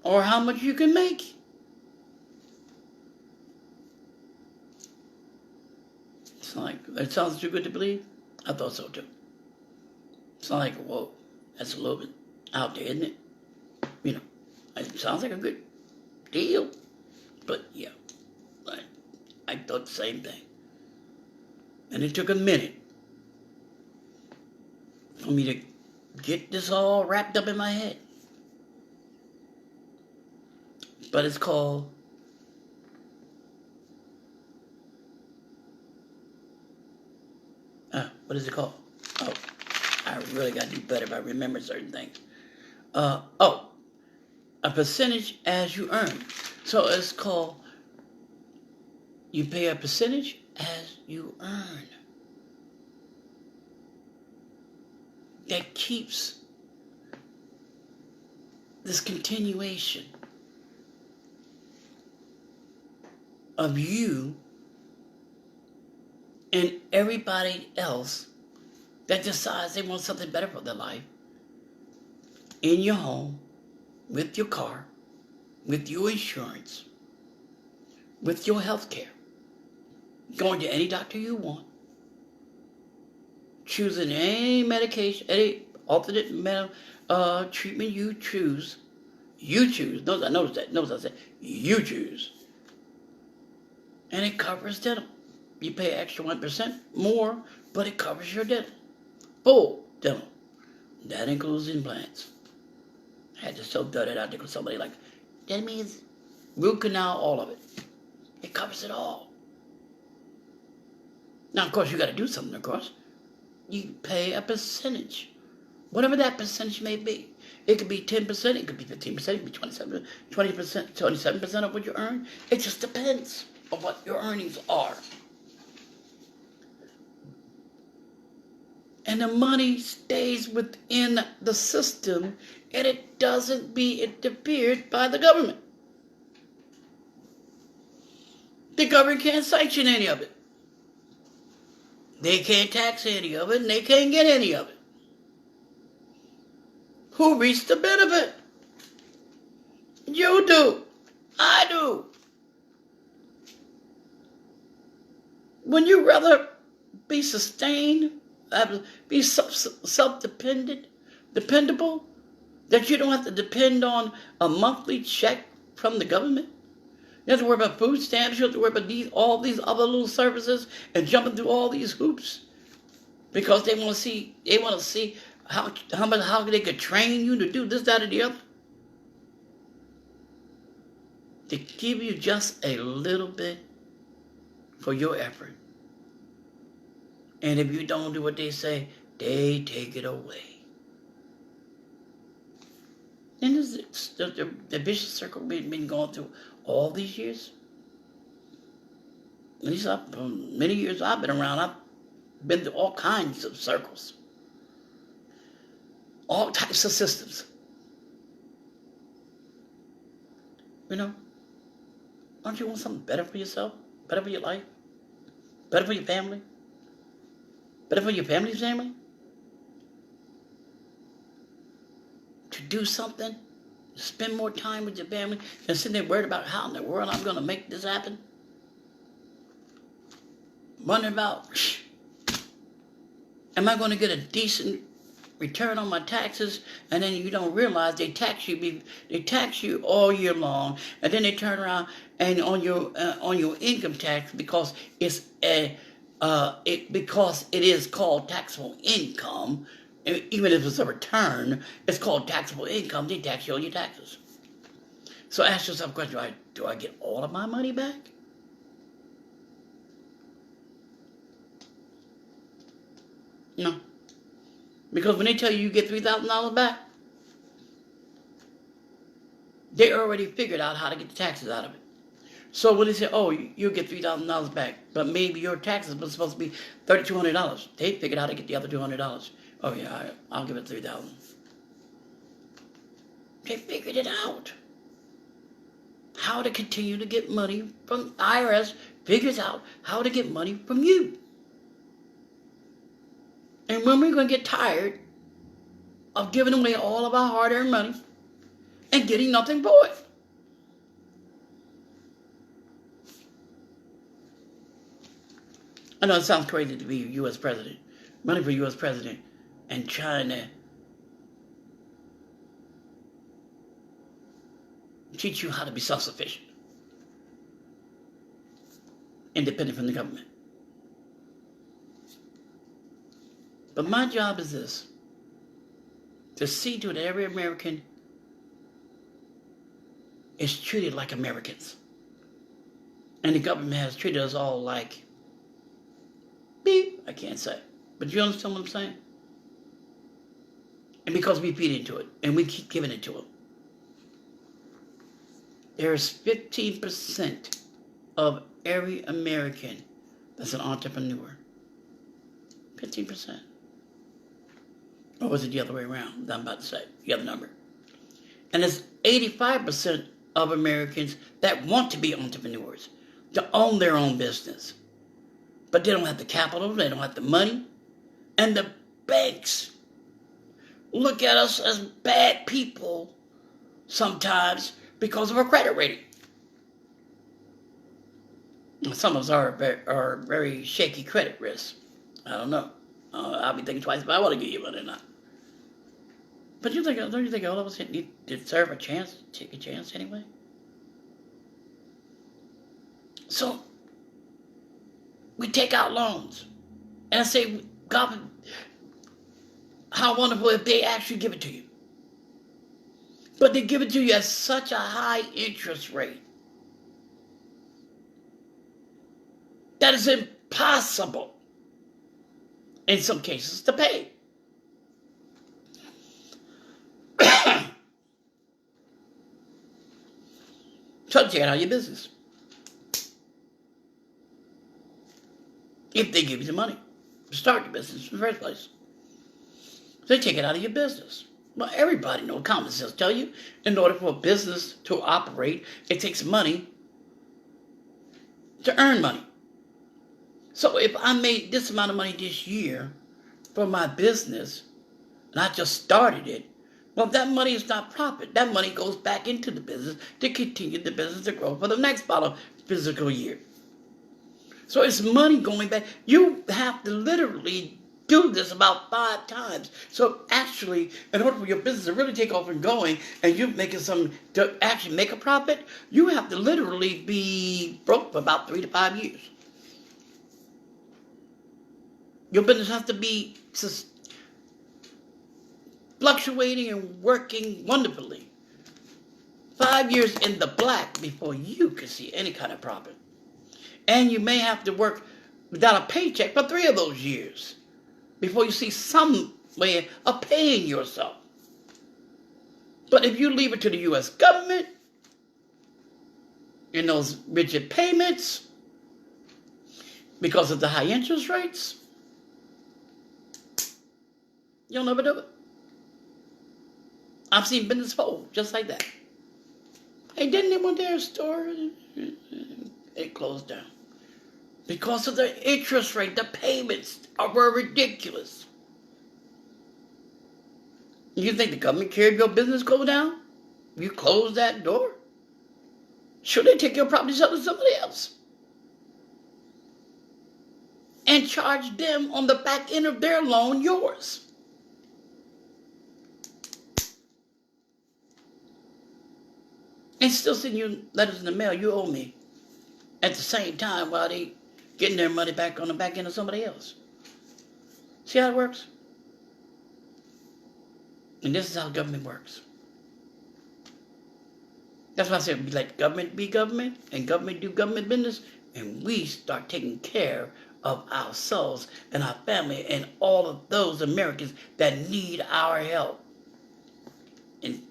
[SPEAKER 1] or how much you can make. It's like, it sounds too good to believe. I thought so too. It's not like, whoa, that's a little bit out there, isn't it? You know, it sounds like a good deal. But yeah, I thought the same thing. And it took a minute for me to get this all wrapped up in my head. But it's called what is it called? Oh, I really got to do better if I remember certain things. A percentage as you earn. So it's called, you pay a percentage as you earn. That keeps this continuation of you and everybody else that decides they want something better for their life in your home, with your car, with your insurance, with your health care, going to any doctor you want, choosing any medication, any alternate treatment you choose. You choose. Notice I said you choose. And it covers dental. You pay extra 1% more, but it covers your dental. Full dental. That includes implants. I had to so throw that out there because somebody like, that means root canal, all of it. It covers it all. Now, of course, you got to do something, of course. You pay a percentage, whatever that percentage may be. It could be 10%, it could be 15%, it could be 27%, 27% of what you earn. It just depends on what your earnings are. And the money stays within the system, and it doesn't be interfered by the government. The government can't sanction any of it. They can't tax any of it, and they can't get any of it. Who reaps the benefit? You do. I do. Wouldn't you rather be sustained be self-dependent, dependable, that you don't have to depend on a monthly check from the government. You have to worry about food stamps. You have to worry about all these other little services and jumping through all these hoops because they want to see. They want to see how they could train you to do this, that, or the other. To give you just a little bit for your effort. And if you don't do what they say, they take it away. And this is the vicious circle we've been going through all these years. At least many years I've been around, I've been through all kinds of circles. All types of systems. You know, don't you want something better for yourself? Better for your life? Better for your family? Better for your family's family? To do something? Spend more time with your family and sitting there worried about how in the world I'm going to make this happen? Wondering about, am I going to get a decent return on my taxes? And then you don't realize they tax you all year long, and then they turn around and on your income tax because it is called taxable income. Even if it's a return, it's called taxable income. They tax you on your taxes. So ask yourself a question: do I get all of my money back? No. Because when they tell you get $3,000 back, they already figured out how to get the taxes out of it. So when they say, oh, you'll get $3,000 back, but maybe your taxes were supposed to be $3,200, they figured out how to get the other $200. Oh yeah, I'll give it $3,000. They figured it out. How to continue to get money from IRS figures out how to get money from you. And when we're going to get tired of giving away all of our hard-earned money and getting nothing for it? I know it sounds crazy to be U.S. president, running for U.S. president, and trying to teach you how to be self-sufficient, independent from the government. But my job is this: to see to it that every American is treated like Americans. And the government has treated us all like, beep, I can't say. But you understand what I'm saying? And because we feed into it, and we keep giving it to them. There's 15% of every American that's an entrepreneur. 15%. Or was it the other way around? I'm about to say the other number. And there's 85% of Americans that want to be entrepreneurs, to own their own business. But they don't have the capital, they don't have the money. And the banks look at us as bad people sometimes because of our credit rating. Some of us are very shaky credit risk. I don't know. I'll be thinking twice if I want to give you money or not. But don't you think all of us deserve a chance, take a chance anyway? So, we take out loans. And I say, God, how wonderful if they actually give it to you. But they give it to you at such a high interest rate that it's impossible, in some cases, to pay. So take it out of your business. If they give you the money to start your business in the first place. So they take it out of your business. Well, everybody knows, common sense tell you, in order for a business to operate, it takes money to earn money. So if I made this amount of money this year for my business, and I just started it, well, that money is not profit. That money goes back into the business to continue the business to grow for the next fiscal year. So it's money going back. You have to literally do this about 5 times. So actually, in order for your business to really take off and going, and you're making some to actually make a profit, you have to literally be broke for about 3 to 5 years. Your business has to be fluctuating and working wonderfully. 5 years in the black before you can see any kind of profit. And you may have to work without a paycheck for 3 of those years before you see some way of paying yourself. But if you leave it to the U.S. government in those rigid payments because of the high interest rates, you'll never do it. I've seen business fold just like that. Hey, didn't they want their store? It closed down. Because of the interest rate, the payments were ridiculous. You think the government cared if your business go down? You close that door? Should they take your property, sell it to somebody else? And charge them on the back end of their loan yours. And still sending you letters in the mail you owe me at the same time while they getting their money back on the back end of somebody else. See how it works? And this is how government works. That's why I said, let government be government and government do government business, and we start taking care of ourselves and our family and all of those Americans that need our help. And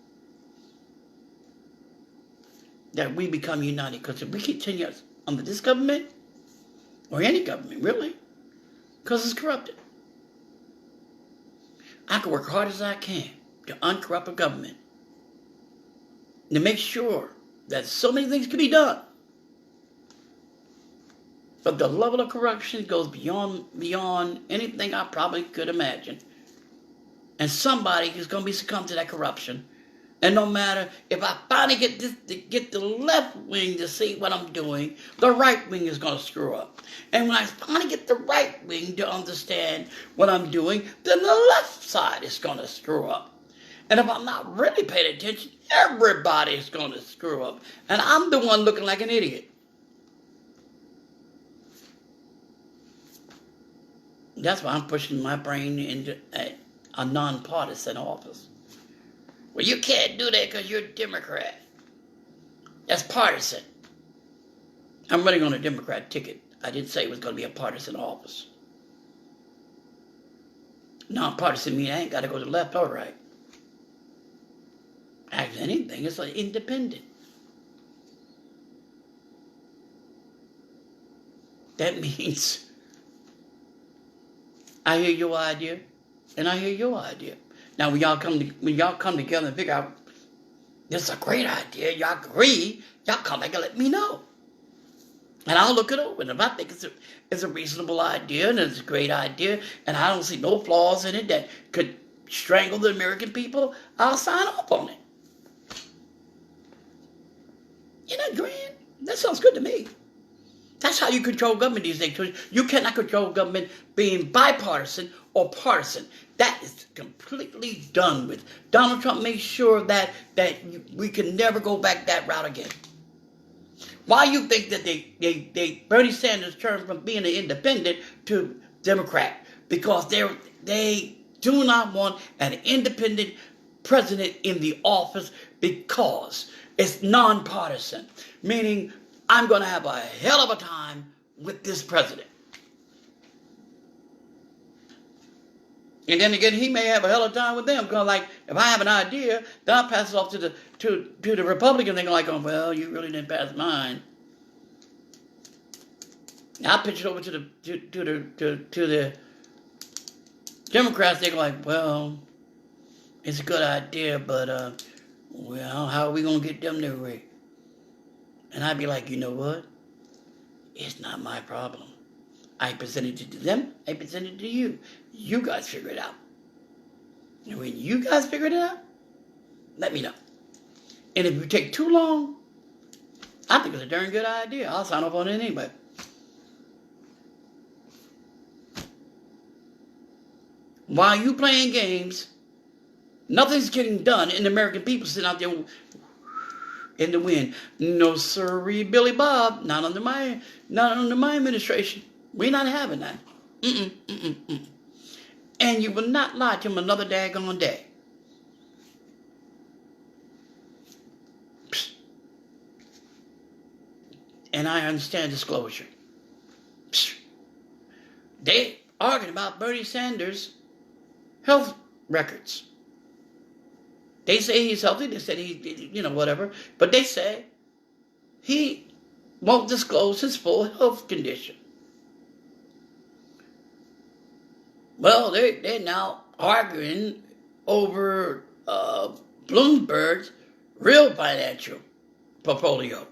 [SPEAKER 1] that we become united. Because if we continue under this government, or any government, really, because it's corrupted, I can work hard as I can to uncorrupt a government, to make sure that so many things can be done. But the level of corruption goes beyond anything I probably could imagine. And somebody is going to be succumbed to that corruption. And no matter if I finally get the left wing to see what I'm doing, the right wing is going to screw up. And when I finally get the right wing to understand what I'm doing, then the left side is going to screw up. And if I'm not really paying attention, everybody's going to screw up. And I'm the one looking like an idiot. That's why I'm pushing my brain into a nonpartisan office. Well, you can't do that because you're a Democrat. That's partisan. I'm running on a Democrat ticket. I didn't say it was going to be a partisan office. Nonpartisan means I ain't got to go to the left or right. Actually, anything, it's like independent. That means I hear your idea, and I hear your idea. Now, when y'all come together and figure out this is a great idea, y'all agree, y'all come back and let me know, and I'll look it over. And if I think it's a reasonable idea and it's a great idea, and I don't see no flaws in it that could strangle the American people, I'll sign off on it. You're not agreeing? That sounds good to me. That's how you control government these days. You cannot control government being bipartisan or partisan. That is completely done with. Donald Trump made sure that we can never go back that route again. Why you think that Bernie Sanders turned from being an independent to Democrat? Because they do not want an independent president in the office because it's nonpartisan, meaning I'm going to have a hell of a time with this president. And then again, he may have a hell of a time with them. Because, like, if I have an idea, then I'll pass it off to the Republican. They're like, oh, well, you really didn't pass mine. Now I pitch it over to the Democrats. They're like, well, it's a good idea, but well, how are we gonna get them to agree? And I'd be like, you know what? It's not my problem. I presented it to them. I presented it to you. You guys figure it out. And when you guys figure it out, let me know. And if you take too long, I think it's a darn good idea. I'll sign up on it anyway. while you playing games, nothing's getting done, and the American people sitting out there in the wind. No sirree, Billy Bob. Not under my administration. We're not having that. And you will not lie to him another daggone day. And I understand disclosure. They arguing about Bernie Sanders' health records. They say he's healthy. They said he, whatever. But they say he won't disclose his full health condition. Well, they're now arguing over Bloomberg's real financial portfolio.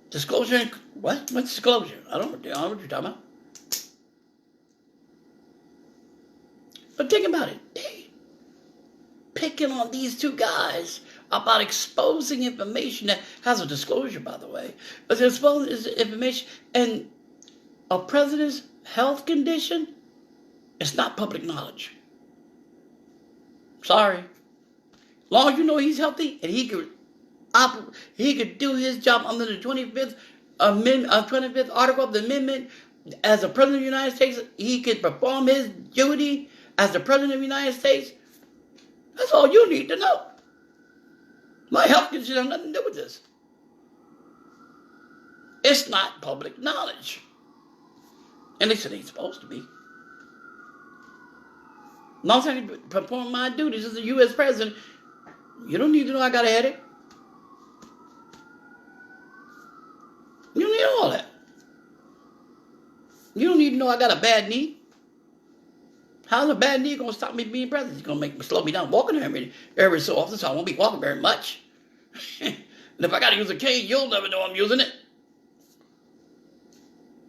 [SPEAKER 1] Disclosure? What? What's disclosure? I don't know what you're talking about. But think about it. They picking on these two guys about exposing information that has a disclosure, by the way. But they're exposing information, and a president's health condition is not public knowledge. Sorry. As long as you know he's healthy and he could do his job under the 25th article of the amendment as the president of the United States. He could perform his duty as the president of the United States. That's all you need to know. My health condition has nothing to do with this. It's not public knowledge. At least it ain't supposed to be. As long as I can perform my duties as the U.S. president, you don't need to know I got a headache. You don't need all that. You don't need to know I got a bad knee. How's a bad knee going to stop me being president? It's going to slow me down walking every so often, so I won't be walking very much. And if I got to use a cane, you'll never know I'm using it.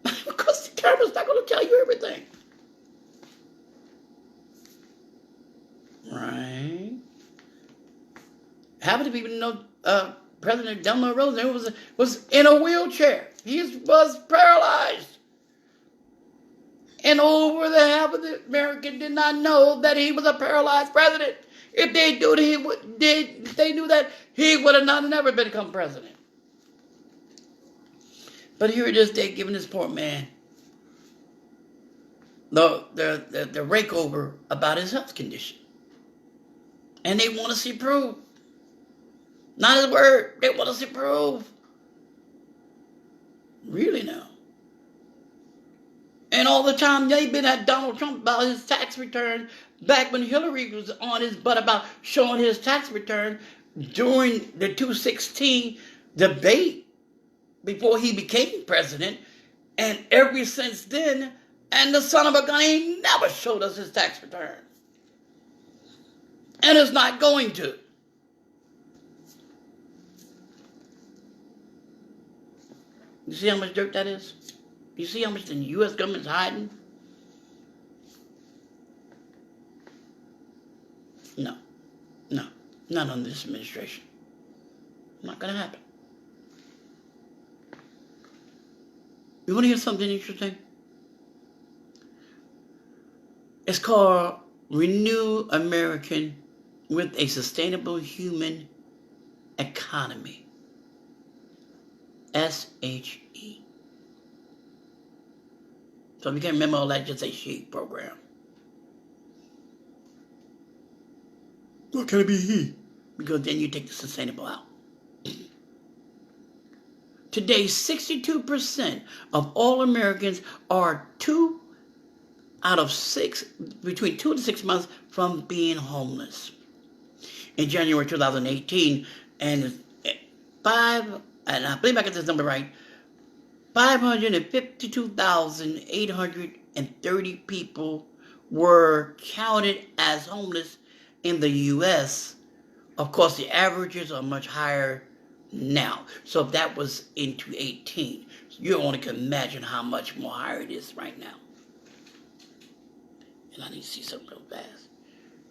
[SPEAKER 1] Because the camera's not going to tell you everything. Right? How many people know President Delano Roosevelt was in a wheelchair? He was paralyzed. And over the half of the Americans did not know that he was a paralyzed president. If they knew that, he would have not never become president. But here it is, they giving this poor man the rake over about his health condition. And they want to see proof. Not his word. They want to see proof. Really now. And all the time they've been at Donald Trump about his tax return back when Hillary was on his butt about showing his tax return during the 2016 debate before he became president. And ever since then, and the son of a gun ain't never showed us his tax return. And is not going to. You see how much dirt that is? You see how much the U.S. government's hiding? No. Not under this administration. Not going to happen. You want to hear something interesting? It's called Renew American with a Sustainable Human Economy. SHE. So if you can't remember all that, just say SHE program. What can it be he? Because then you take the sustainable out. Today, 62% of all Americans are between 2 to 6 months from being homeless. In January 2018, and I believe I got this number right, 552,830 people were counted as homeless in the U.S. Of course, the averages are much higher now. So if that was in 2018, you only can imagine how much more higher it is right now. And I need to see something real fast.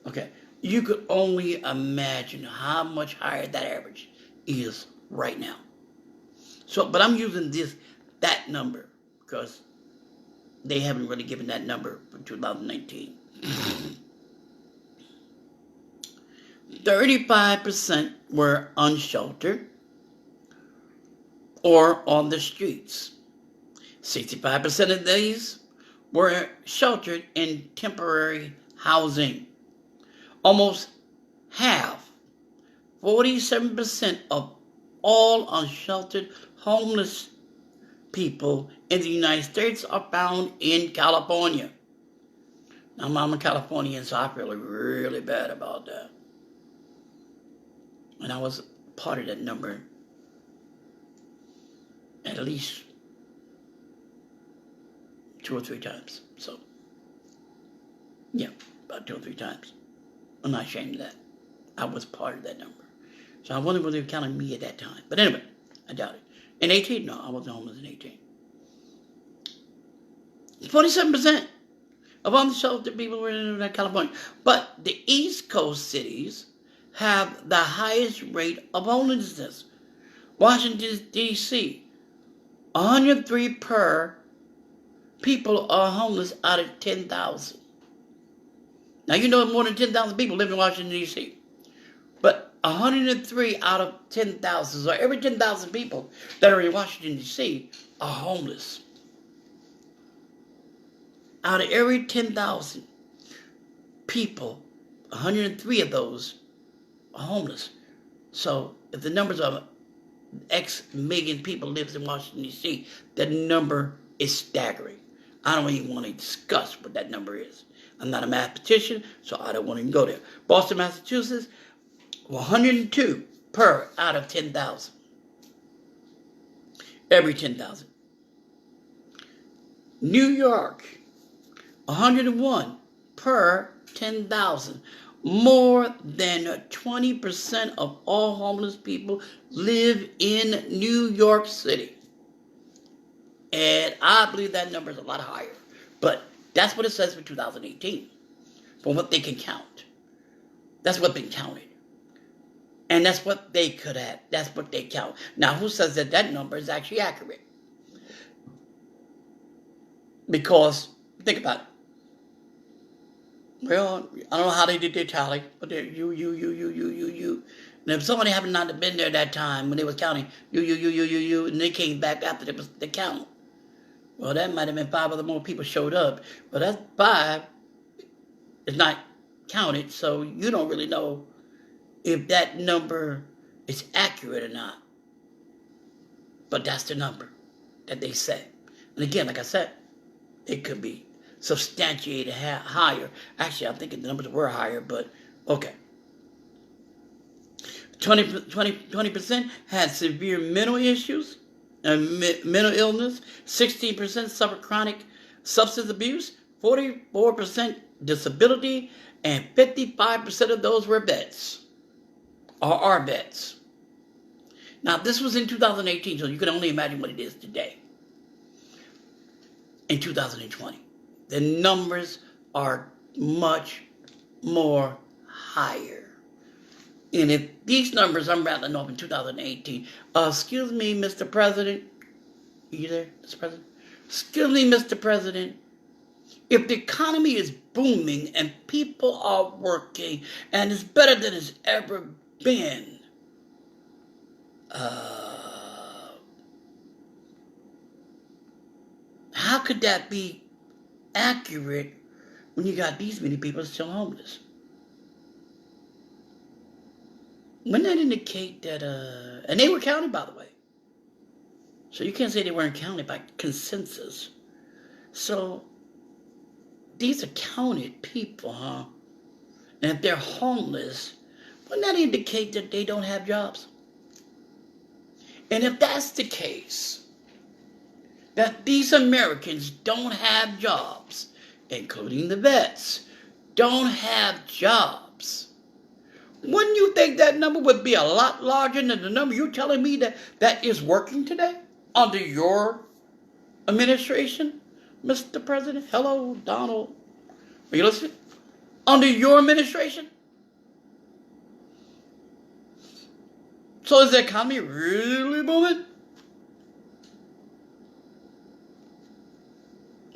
[SPEAKER 1] Okay. You could only imagine how much higher that average is right now. So, but I'm using this that number because they haven't really given that number for 2019. 35% were unsheltered or on the streets. 65% of these were sheltered in temporary housing. Almost half, 47% of all unsheltered homeless people in the United States are found in California. Now, I'm a Californian, so I feel really bad about that. And I was part of that number at least 2 or 3 times. So, yeah, about 2 or 3 times. I'm not ashamed of that. I was part of that number. So I wonder whether they were counting me at that time. But anyway, I doubt it. In 18, no, I wasn't homeless in 18. 47% of unsheltered people were in California. But the East Coast cities have the highest rate of homelessness. Washington, D.C., 103 per people are homeless out of 10,000. Now, you know more than 10,000 people live in Washington, D.C. But 103 out of 10,000, so every 10,000 people that are in Washington, D.C. are homeless. Out of every 10,000 people, 103 of those are homeless. So if the numbers of X million people lives in Washington, D.C., the number is staggering. I don't even want to discuss what that number is. I'm not a mathematician, so I don't want to even go there. Boston, Massachusetts, 102 per out of 10,000. Every 10,000. New York, 101 per 10,000. More than 20% of all homeless people live in New York City. And I believe that number is a lot higher. But that's what it says for 2018. From what they can count. That's what's been counted. And that's what they could have. That's what they count. Now, who says that that number is actually accurate? Because, think about it. Well, I don't know how they did their tally, but they're you. And if somebody happened not to have been there that time when they was counting you, and they came back after the count, well, that might have been 5 other more people showed up. But that's 5 is not counted, so you don't really know if that number is accurate or not. But that's the number that they say. And again, like I said, it could be substantiated higher. Actually, I'm thinking the numbers were higher, but okay. 20% had severe mental issues and mental illness. 16% suffered chronic substance abuse. 44% disability, and 55% of those were vets, or are vets. Now, this was in 2018, so you can only imagine what it is today. In 2020, the numbers are much more higher. And if these numbers I'm rattling off in 2018, excuse me, Mr. President, you there, Mr. President? Excuse me, Mr. President. If the economy is booming and people are working and it's better than it's ever been, how could that be accurate when you got these many people still homeless? Wouldn't that indicate that, and they were counted, by the way. So you can't say they weren't counted by consensus. So these are counted people, huh? And if they're homeless, wouldn't that indicate that they don't have jobs? And if that's the case, that these Americans don't have jobs, including the vets, don't have jobs, wouldn't you think that number would be a lot larger than the number you're telling me that is working today under your administration, Mr. President? Hello, Donald. Are you listening? Under your administration? So is the economy really booming?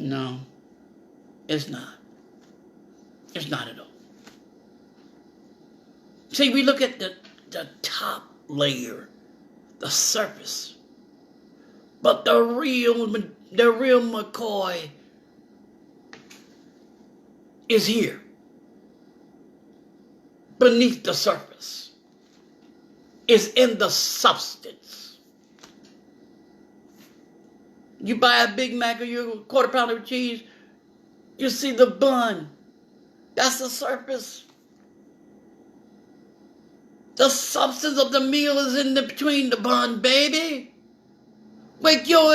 [SPEAKER 1] No, it's not. It's not at all. See, we look at the top layer, the surface. But the real McCoy is here, beneath the surface, is in the substance. You buy a Big Mac or your quarter pounder of cheese, you see the bun. That's the surface. The substance of the meal is in between the bun, baby. Wake your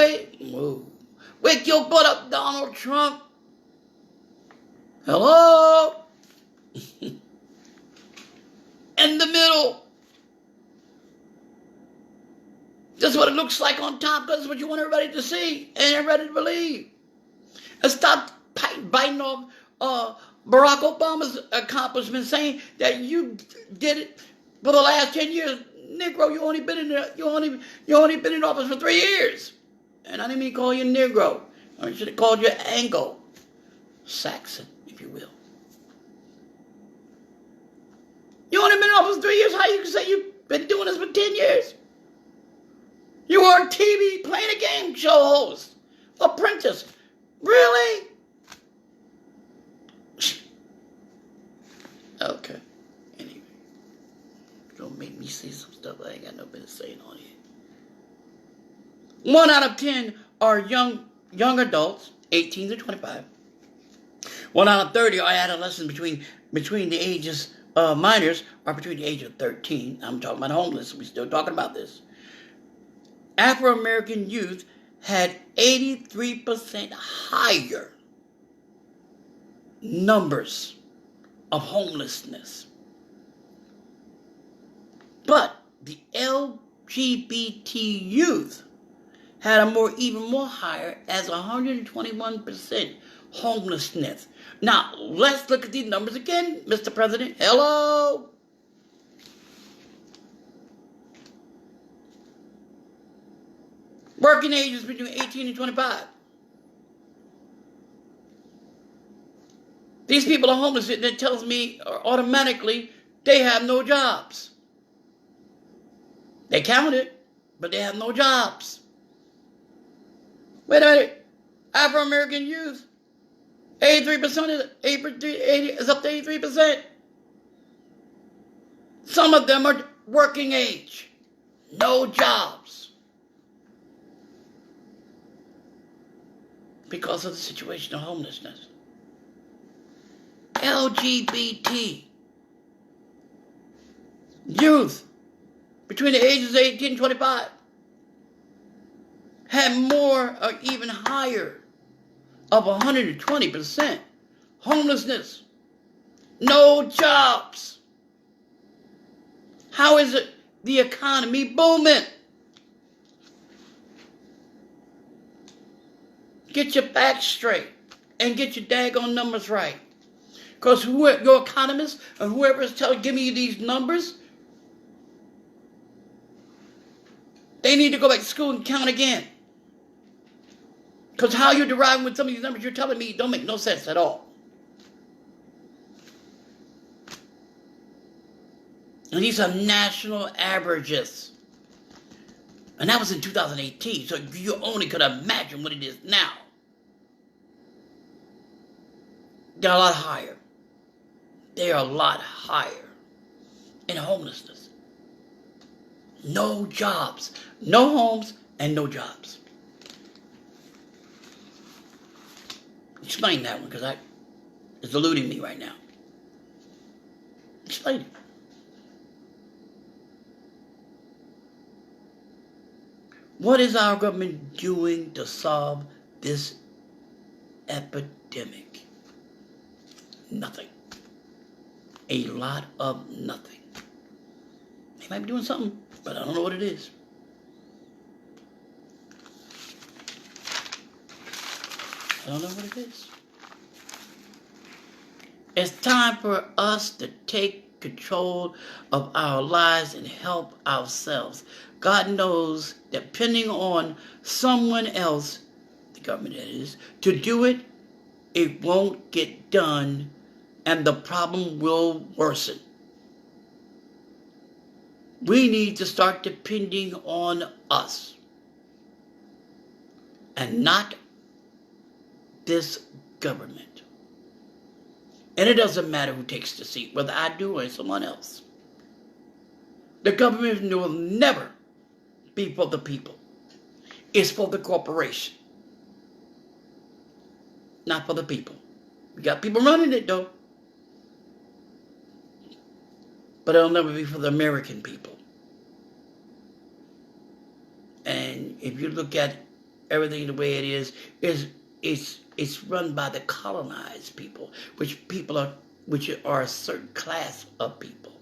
[SPEAKER 1] butt up, Donald Trump. Hello? In the middle. This is what it looks like on top. That's what you want everybody to see and everybody to believe. And stop biting off Barack Obama's accomplishment, saying that you did it for the last 10 years. Negro, you only been in office for 3 years. And I didn't mean to call you Negro. I should have called you Anglo-Saxon, if you will. You only been in office for 3 years. How you can say you've been doing this for 10 years? You were on TV playing a game show host. Apprentice. Really? Okay. Anyway. Don't make me say some stuff I ain't got no business saying on here. 1 out of 10 are young adults, 18 to 25. 1 out of 30 are adolescents between the ages, minors are between the age of 13. I'm talking about homeless. We're still talking about this. Afro-American youth had 83% higher numbers of homelessness. But the LGBT youth had even more higher, as 121% homelessness. Now, let's look at these numbers again, Mr. President. Hello? Working ages between 18 and 25. These people are homeless. That tells me automatically they have no jobs. They counted, but they have no jobs. Wait a minute. Afro-American youth, 83% is up to 83%. Some of them are working age. No jobs. Because of the situation of homelessness. LGBT youth between the ages of 18 and 25 had more or even higher of 120% homelessness. No jobs. How is it the economy booming? Get your facts straight and get your daggone numbers right. Because your economists and whoever is giving you these numbers, they need to go back to school and count again. Because how you're deriving with some of these numbers you're telling me don't make no sense at all. And these are national averages. And that was in 2018, so you only could imagine what it is now. They're a lot higher. They are a lot higher in homelessness. No jobs, no homes, and no jobs. Explain that one, because it's eluding me right now. Explain it. What is our government doing to solve this epidemic? Nothing. A lot of nothing. They might be doing something, but I don't know what it is. I don't know what it is. It's time for us to take control of our lives and help ourselves. God knows, depending on someone else, government that is, to do it, it won't get done, and the problem will worsen. We need to start depending on us and not this government. And it doesn't matter who takes the seat, whether I do or someone else. The government will never be for the people. It's for the corporation, not for the people. We got people running it, though. But it'll never be for the American people. And if you look at everything the way it is, it's run by the colonized people, which are a certain class of people.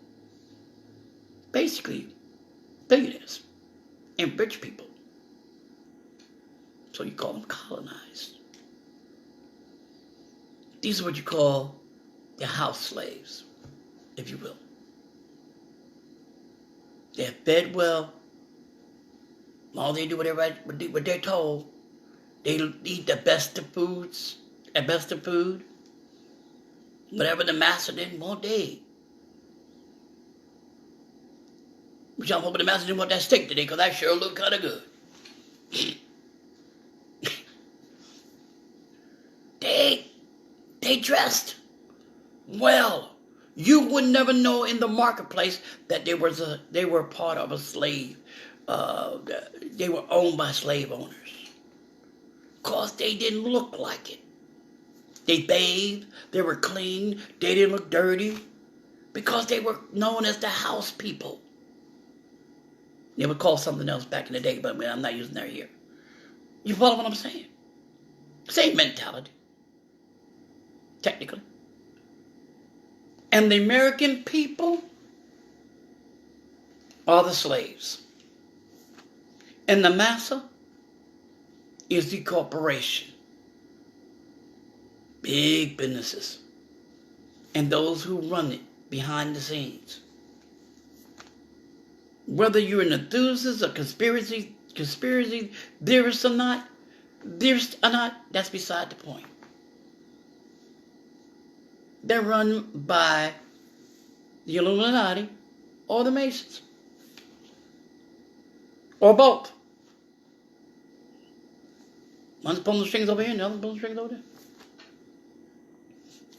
[SPEAKER 1] Basically, billionaires and rich people. So you call them colonized. These are what you call the house slaves, if you will. They're fed well. All they do what they're told. They eat the best of foods, the best of food. Whatever the master didn't want, they ate. Which I'm hoping the master didn't want that steak today, because that sure looked kind of good. They dressed well. You would never know in the marketplace that they were part of a slave. They were owned by slave owners. Because they didn't look like it. They bathed, they were clean, they didn't look dirty. Because they were known as the house people. They were called something else back in the day, but I'm not using that here. You follow what I'm saying? Same mentality. Technically. And the American people are the slaves. And the master is the corporation. Big businesses. And those who run it behind the scenes. Whether you're an enthusiast or conspiracy theorist or not, that's beside the point. They're run by the Illuminati or the Masons. Or both. One's pulling the strings over here and the other's pulling the strings over there.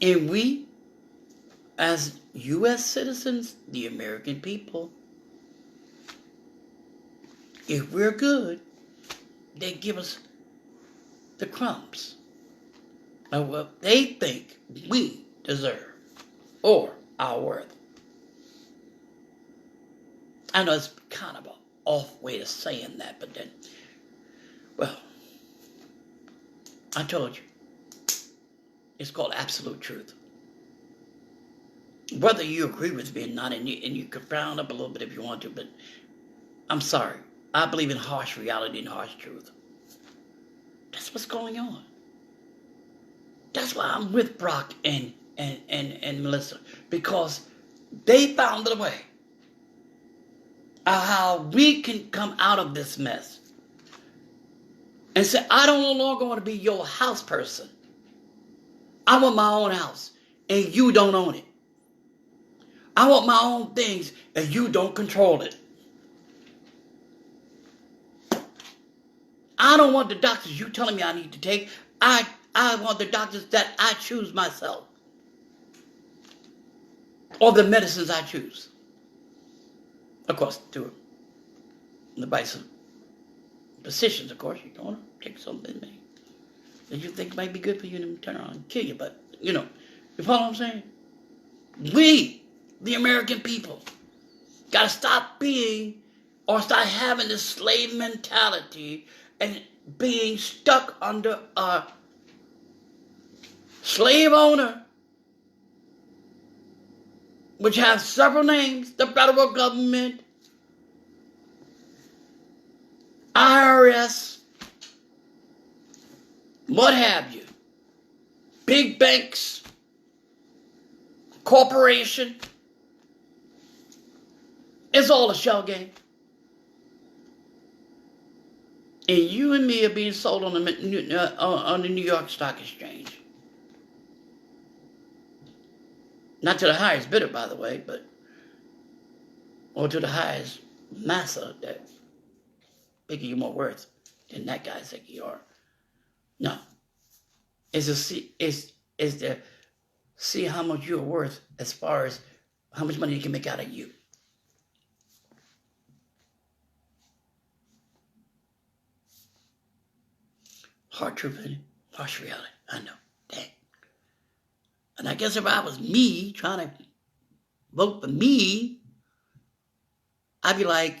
[SPEAKER 1] And we, as U.S. citizens, the American people, if we're good, they give us the crumbs of what they think we deserve or our worth. I know it's kind of an off way of saying that, but then, well, I told you, it's called absolute truth. Whether you agree with me or not, and you can frown up a little bit if you want to, but I'm sorry. I believe in harsh reality and harsh truth. That's what's going on. That's why I'm with Brock and Melissa, because they found a way of how we can come out of this mess and say, I don't no longer want to be your house person. I want my own house, and you don't own it. I want my own things, and you don't control it. I don't want the doctors you telling me I need to take. I want the doctors that I choose myself. Or the medicines I choose. Of course, to the advice of physicians, of course. You don't want to take something that you think might be good for you and turn around and kill you. But, you follow what I'm saying? We, the American people, got to stop being or start having this slave mentality and being stuck under a slave owner, which has several names: the federal government, IRS, what have you, big banks, corporation. It's all a shell game. And you and me are being sold on the New York Stock Exchange. Not to the highest bidder, by the way, but or to the highest massa that thinking you're more worth than that guy thinking you are. No, it's to see how much you're worth as far as how much money you can make out of you. Hard truth and harsh reality. I know. Dang. And I guess if I was me trying to vote for me, I'd be like,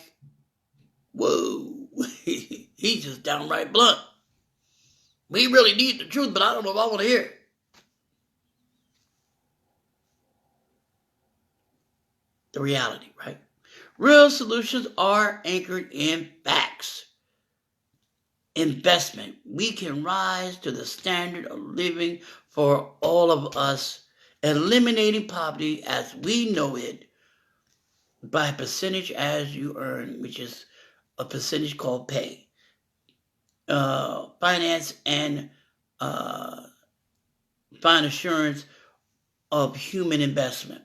[SPEAKER 1] whoa, he's just downright blunt. We really need the truth, but I don't know if I want to hear it. The reality, right? Real solutions are anchored in facts. Investment. We can rise to the standard of living for all of us, eliminating poverty as we know it by percentage as you earn, which is a percentage called pay. Finance and find assurance of human investment,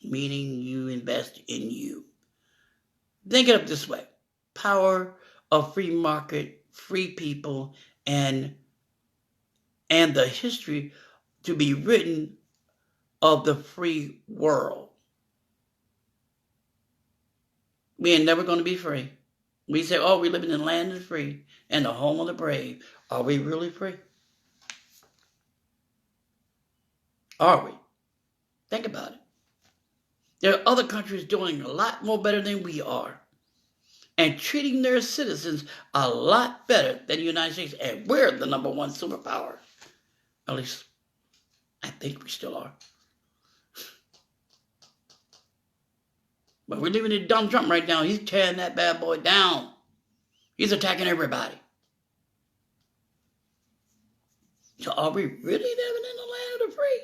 [SPEAKER 1] meaning you invest in you. Think it up this way. Power of free market, free people, and the history to be written of the free world. We ain't never going to be free. We say, oh, we live in the land of the free and the home of the brave. Are we really free? Are we? Think about it. There are other countries doing a lot more better than we are and treating their citizens a lot better than the United States. And we're the number one superpower. At least, I think we still are. But we're living in Donald Trump right now. He's tearing that bad boy down. He's attacking everybody. So are we really living in the land of the free?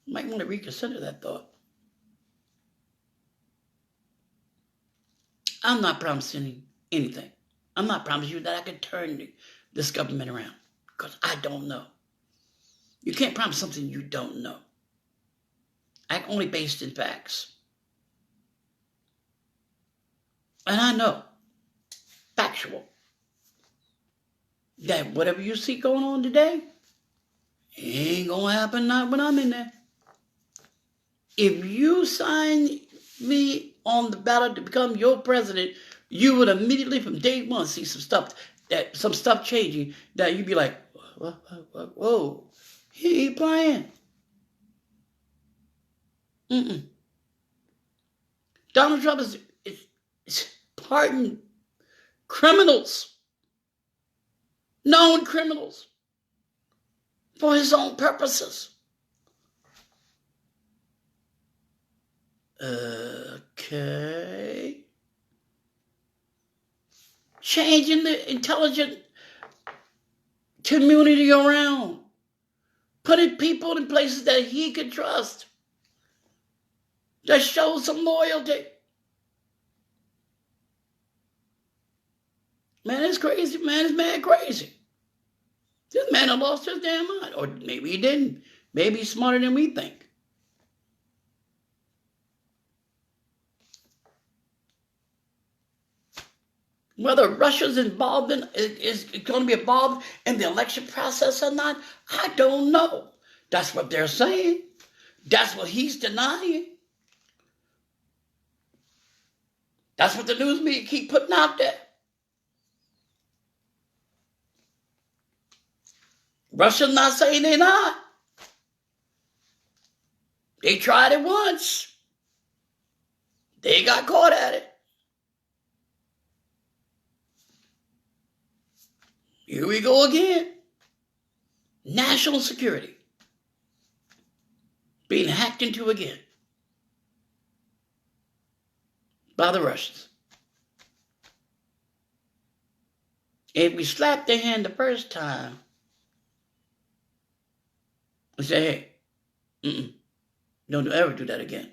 [SPEAKER 1] You might want to reconsider that thought. I'm not promising anything. I'm not promising you that I can turn this government around because I don't know. You can't promise something you don't know. I'm only based in facts. And I know, factual, that whatever you see going on today, ain't going to happen not when I'm in there. If you sign me on the ballot to become your president, you would immediately from day one see some stuff changing that you'd be like, whoa, he ain't playing. Donald Trump is pardoned criminals, known criminals, for his own purposes. Okay. Changing the intelligent community around. Putting people in places that he could trust. That shows some loyalty. Man, it's crazy. Man, it's mad crazy. This man had lost his damn mind. Or maybe he didn't. Maybe he's smarter than we think. Whether Russia's involved is going to be involved in the election process or not, I don't know. That's what they're saying. That's what he's denying. That's what the news media keep putting out there. Russia's not saying they're not. They tried it once. They got caught at it. Here we go again. National security being hacked into again by the Russians. If we slapped their hand the first time, we say, hey, don't ever do that again.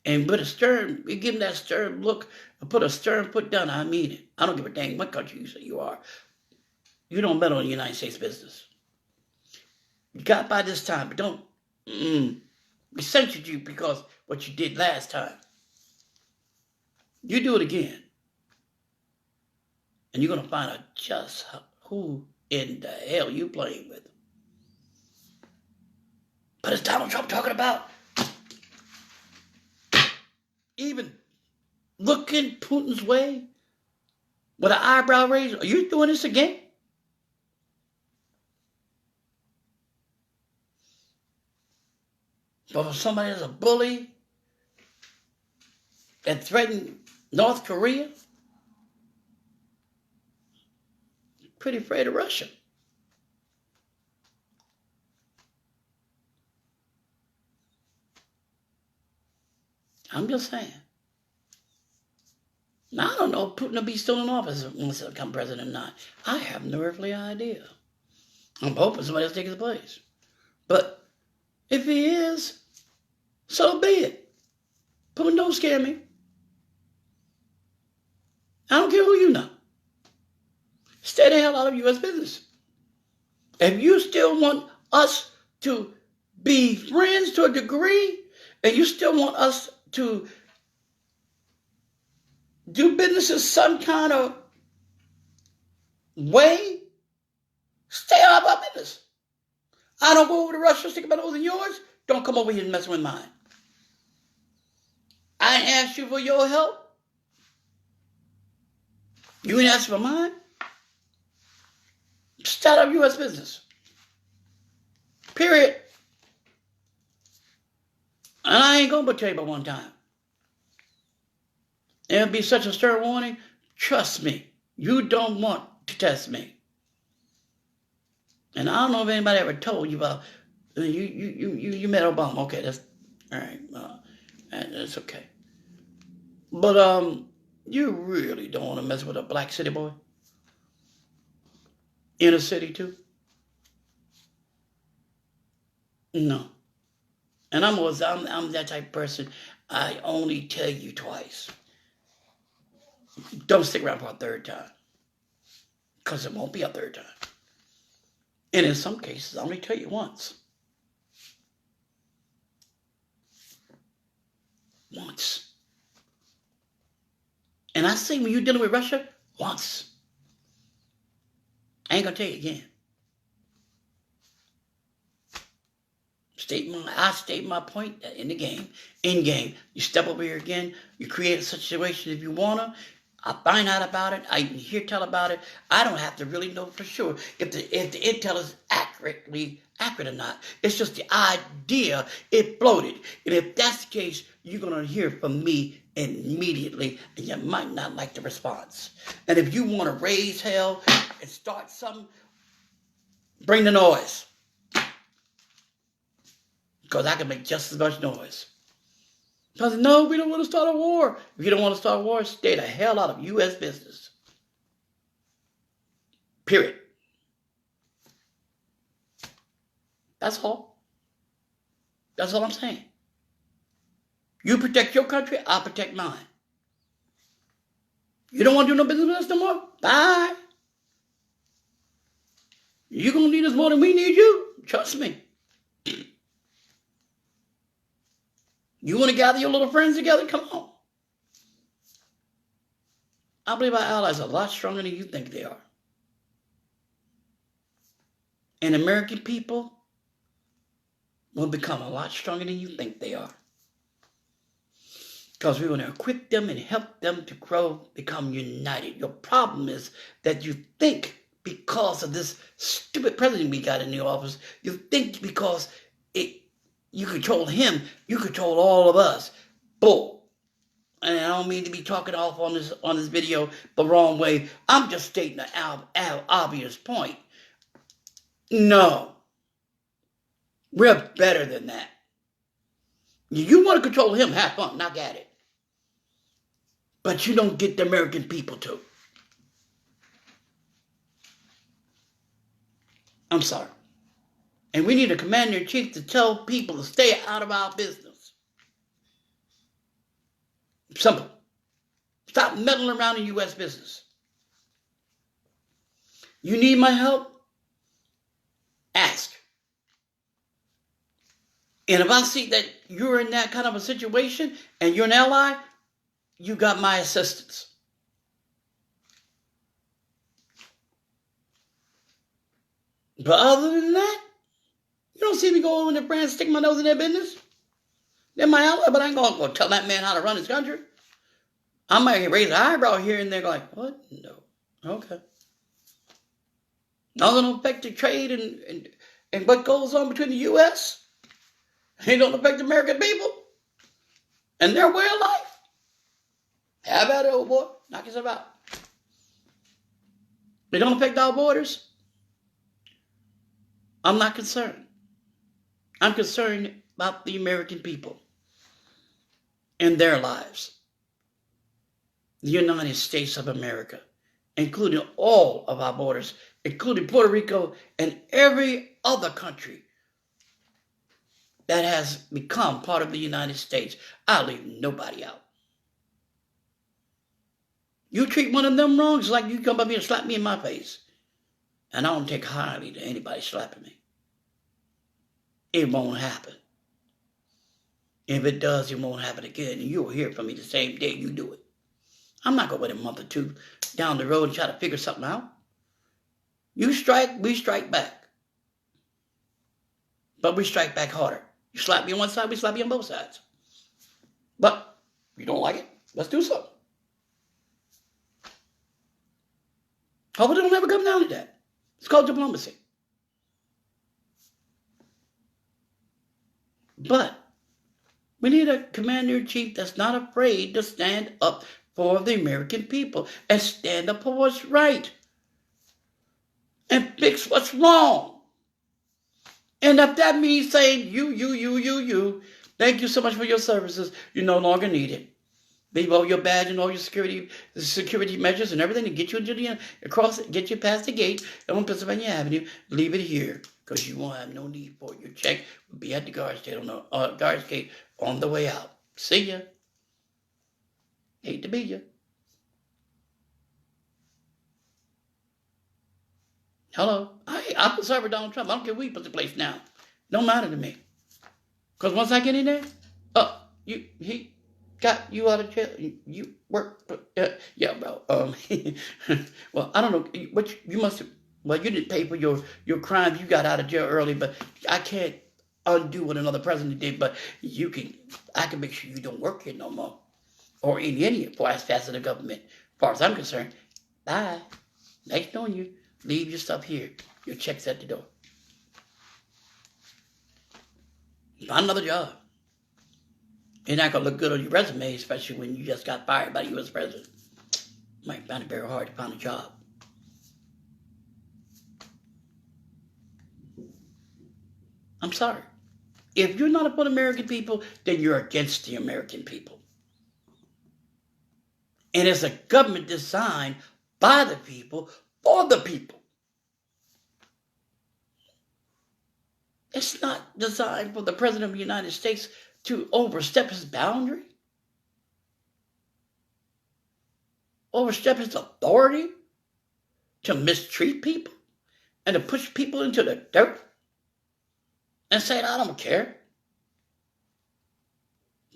[SPEAKER 1] And put a stern, you give them that stern look, put a stern foot down. I mean it. I don't give a dang what country you say you are. You don't meddle in the United States business. You got by this time, but don't. We censored you because what you did last time. You do it again. And you're going to find out just who in the hell you playing with. But is Donald Trump talking about even looking Putin's way with an eyebrow raise? Are you doing this again? But for somebody that's a bully and threatened North Korea, pretty afraid of Russia. I'm just saying. Now, I don't know if Putin will be still in office once he becomes president or not. I have no earthly idea. I'm hoping somebody else takes his place. But if he is, so be it. Putin don't scare me. I don't care who you know. Stay the hell out of U.S. business. If you still want us to be friends to a degree, and you still want us to do business some kind of way, stay out of our business. I don't go over to Russia, stick my nose in yours. Don't come over here and mess with mine. I ain't asked you for your help. You ain't asked for mine. Stay out of U.S. business. Period. And I ain't going to betray you one time. It'll be such a stern warning. Trust me, you don't want to test me. And I don't know if anybody ever told you about you met Obama. Okay, that's all right. That's okay. But you really don't want to mess with a black city boy. Inner city too. No. And I'm that type of person. I only tell you twice. Don't stick around for a third time. Because it won't be a third time. And in some cases, I only tell you once. Once. And I say when you're dealing with Russia, once. I ain't going to tell you again. I state my point in the game. In game. You step over here again. You create a situation if you want to. I find out about it. I hear tell about it. I don't have to really know for sure if the intel is accurate or not. It's just the idea. It floated. And if that's the case, you're going to hear from me immediately, and you might not like the response. And if you want to raise hell and start something, bring the noise. Because I can make just as much noise. Because no, we don't want to start a war. If you don't want to start a war, stay the hell out of U.S. business. Period. That's all. That's all I'm saying. You protect your country, I'll protect mine. You don't want to do no business with us no more? Bye. You're going to need us more than we need you? Trust me. You want to gather your little friends together? Come on. I believe our allies are a lot stronger than you think they are. And American people will become a lot stronger than you think they are. Because we want to equip them and help them to grow, become united. Your problem is that you think because of this stupid president we got in the office, you think because you control him, you control all of us. Bull. And I don't mean to be talking off on this video the wrong way. I'm just stating an obvious point. No. We're better than that. You want to control him, have fun, knock at it. But you don't get the American people to. I'm sorry. And we need a commander-in-chief to tell people to stay out of our business. Simple. Stop meddling around in U.S. business. You need my help? Ask. And if I see that you're in that kind of a situation and you're an ally, you got my assistance. But other than that, you don't see me go over in the branch, stick my nose in their business. They're my ally, but I ain't going to go tell that man how to run his country. I might raise an eyebrow here and there like, what? No. Okay. Not going to affect the trade and what goes on between the U.S. It don't affect the American people and their way of life. How about it, old boy? Knock yourself out. They don't affect our borders. I'm not concerned. I'm concerned about the American people and their lives. The United States of America, including all of our borders, including Puerto Rico and every other country that has become part of the United States. I'll leave nobody out. You treat one of them wrong, it's like you come up here and slap me in my face. And I don't take kindly to anybody slapping me. It won't happen. If it does, it won't happen again. And you'll hear from me the same day you do it. I'm not going to wait a month or two down the road and try to figure something out. You strike, we strike back. But we strike back harder. You slap me on one side, we slap you on both sides. But if you don't like it, let's do something. Hopefully it don't ever come down to that. It's called diplomacy. But we need a commander-in-chief that's not afraid to stand up for the American people and stand up for what's right and fix what's wrong. And if that means saying, you, thank you so much for your services, you're no longer needed. Leave all your badge and all your security measures and everything to get you into get you past the gate on Pennsylvania Avenue. Leave it here because you won't have no need for it. Your check will be at the guard's gate on the way out. See ya. Hate to be you. Hello. I put sorry for Donald Trump. I don't care where he puts the place now. Don't matter to me. Because once I get in there, he got you out of jail. You work. Yeah, bro. Well, I don't know. But you must have. Well, you didn't pay for your crimes. You got out of jail early, but I can't undo what another president did. But you can. I can make sure you don't work here no more, or in any facet of the government. As far as I'm concerned. Bye. Nice knowing you. Leave your stuff here. Your check's at the door. Find another job. It's not going to look good on your resume, especially when you just got fired by the U.S. president. You might find it very hard to find a job. I'm sorry. If you're not for the American people, then you're against the American people. And it's a government designed by the people, for the people. It's not designed for the President of the United States to overstep his boundary, overstep his authority, to mistreat people, and to push people into the dirt, and say, I don't care.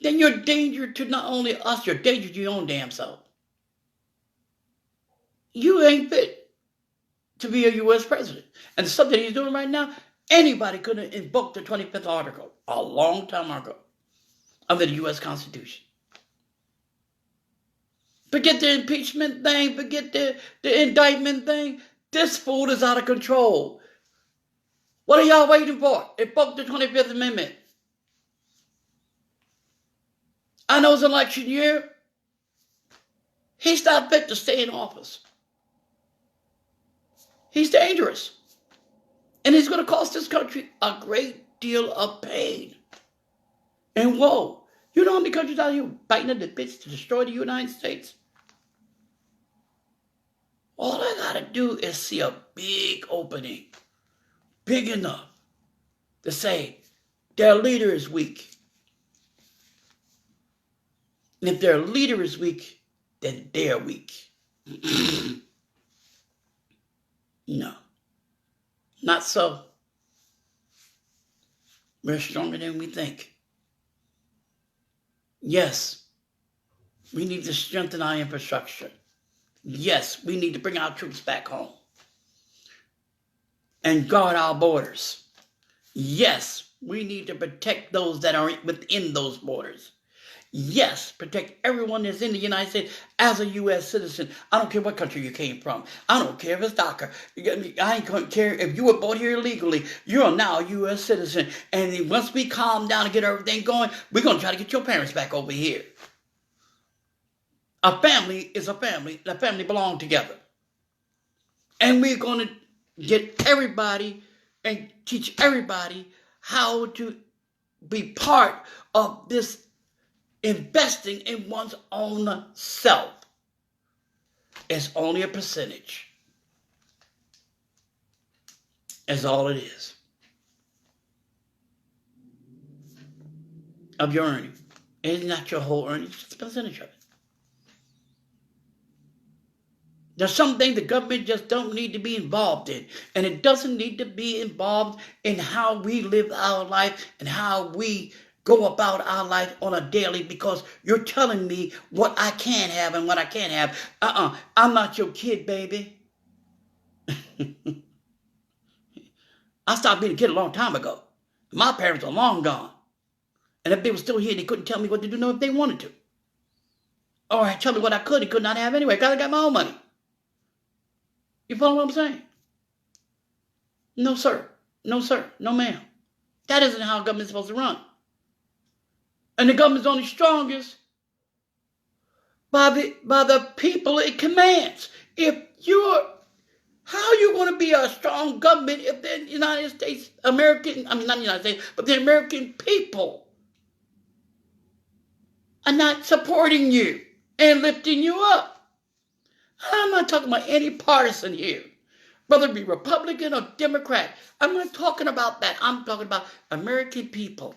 [SPEAKER 1] Then you're a danger to not only us, you're a danger to your own damn self. You ain't fit to be a U.S. president. And something he's doing right now, anybody could have invoked the 25th article a long time ago of the U.S. Constitution. Forget the impeachment thing, forget the indictment thing. This fool is out of control. What are y'all waiting for? Invoke the 25th Amendment. I know it's election year. He's not fit to stay in office. He's dangerous. And he's going to cost this country a great deal of pain and woe. You know how many countries out here biting at the bits to destroy the United States? All I got to do is see a big opening, big enough to say their leader is weak. And if their leader is weak, then they're weak. No, not so. We're stronger than we think. Yes, we need to strengthen our infrastructure. Yes, we need to bring our troops back home and guard our borders. Yes, we need to protect those that are within those borders. Yes, protect everyone that's in the United States as a U.S. citizen. I don't care what country you came from. I don't care if it's DACA. I ain't going to care if you were born here illegally. You're now a U.S. citizen. And once we calm down and get everything going, we're going to try to get your parents back over here. A family is a family. The family belong together. And we're going to get everybody and teach everybody how to be part of this investing in one's own self. It's only a percentage. That's all it is. Of your earnings. It's not your whole earnings, it's just a percentage of it. There's some things the government just don't need to be involved in. And it doesn't need to be involved in how we live our life and how we go about our life on a daily, because you're telling me what I can have and what I can't have. I'm not your kid, baby. I stopped being a kid a long time ago. My parents are long gone. And if they were still here, they couldn't tell me what to do if they wanted to. Or tell me what I could not have anyway, because I got my own money. You follow what I'm saying? No, sir. No, sir. No, ma'am. That isn't how government's supposed to run. And the government's only strongest by the people it commands. How are you going to be a strong government if the United States, not the United States, but the American people are not supporting you and lifting you up? I'm not talking about any partisan here, whether it be Republican or Democrat. I'm not talking about that. I'm talking about American people.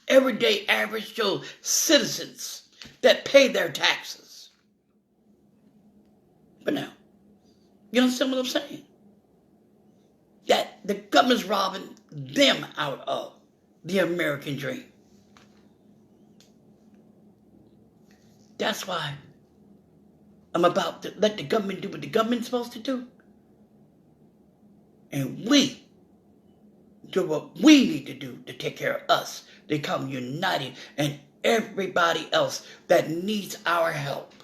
[SPEAKER 1] Everyday average Joe citizens that pay their taxes. But now, you understand what I'm saying? That the government's robbing them out of the American dream. That's why I'm about to let the government do what the government's supposed to do. And we do what we need to do to take care of us, to become united, and everybody else that needs our help.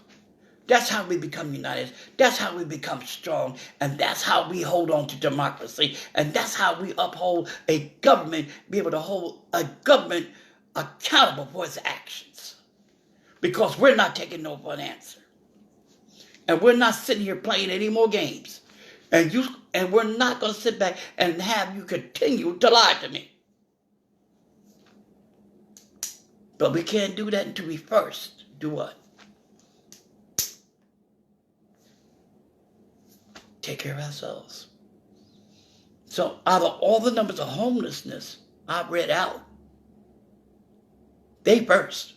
[SPEAKER 1] That's how we become united. That's how we become strong. And that's how we hold on to democracy. And that's how we uphold a government, be able to hold a government accountable for its actions. Because we're not taking no for an answer. And we're not sitting here playing any more games. And we're not going to sit back and have you continue to lie to me. But we can't do that until we first do what? Take care of ourselves. So out of all the numbers of homelessness I've read out, they first.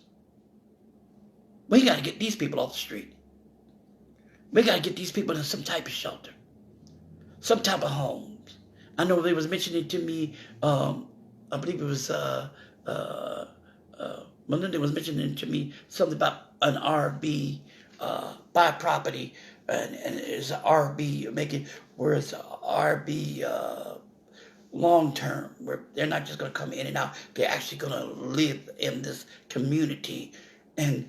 [SPEAKER 1] We got to get these people off the street. We got to get these people in some type of shelter. Some type of homes. I know they was mentioning to me, I believe it was Melinda was mentioning to me something about an RV, buy property, and it's an RV making, where it's an RV long term, where they're not just going to come in and out, they're actually going to live in this community and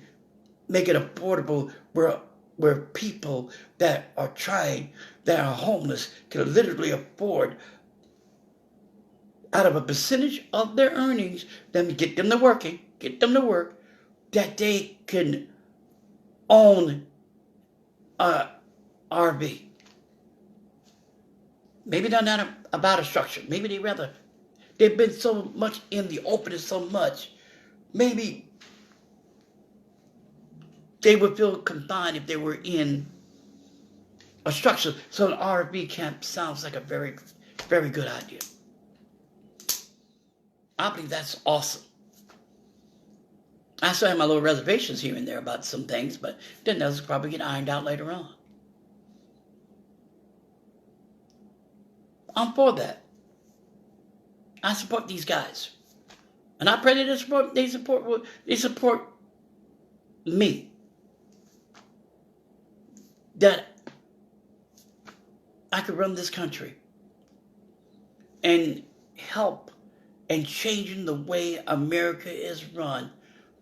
[SPEAKER 1] make it affordable where people that are that are homeless can literally afford, out of a percentage of their earnings, then get them to work, that they can own a RV. Maybe they're not about a structure. Maybe they've been so much in the open and so much, maybe they would feel confined if they were in a structure. So an RV camp sounds like a very, very good idea. I believe that's awesome. I still have my little reservations here and there about some things, but then those will probably get ironed out later on. I'm for that. I support these guys. And I pray that they support me. That I could run this country and help in changing the way America is run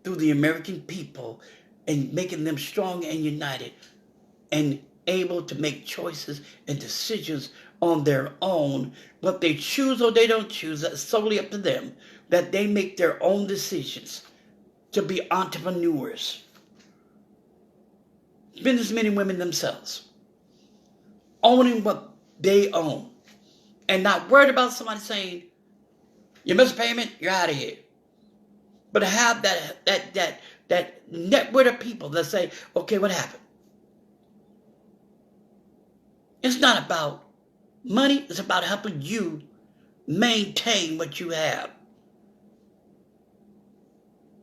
[SPEAKER 1] through the American people and making them strong and united and able to make choices and decisions on their own. What they choose or they don't choose, that's solely up to them. That they make their own decisions to be entrepreneurs, businessmen and women themselves, owning what they own, and not worried about somebody saying, "You missed a payment, you're out of here." But to have that network of people that say, "Okay, what happened?" It's not about money. It's about helping you maintain what you have.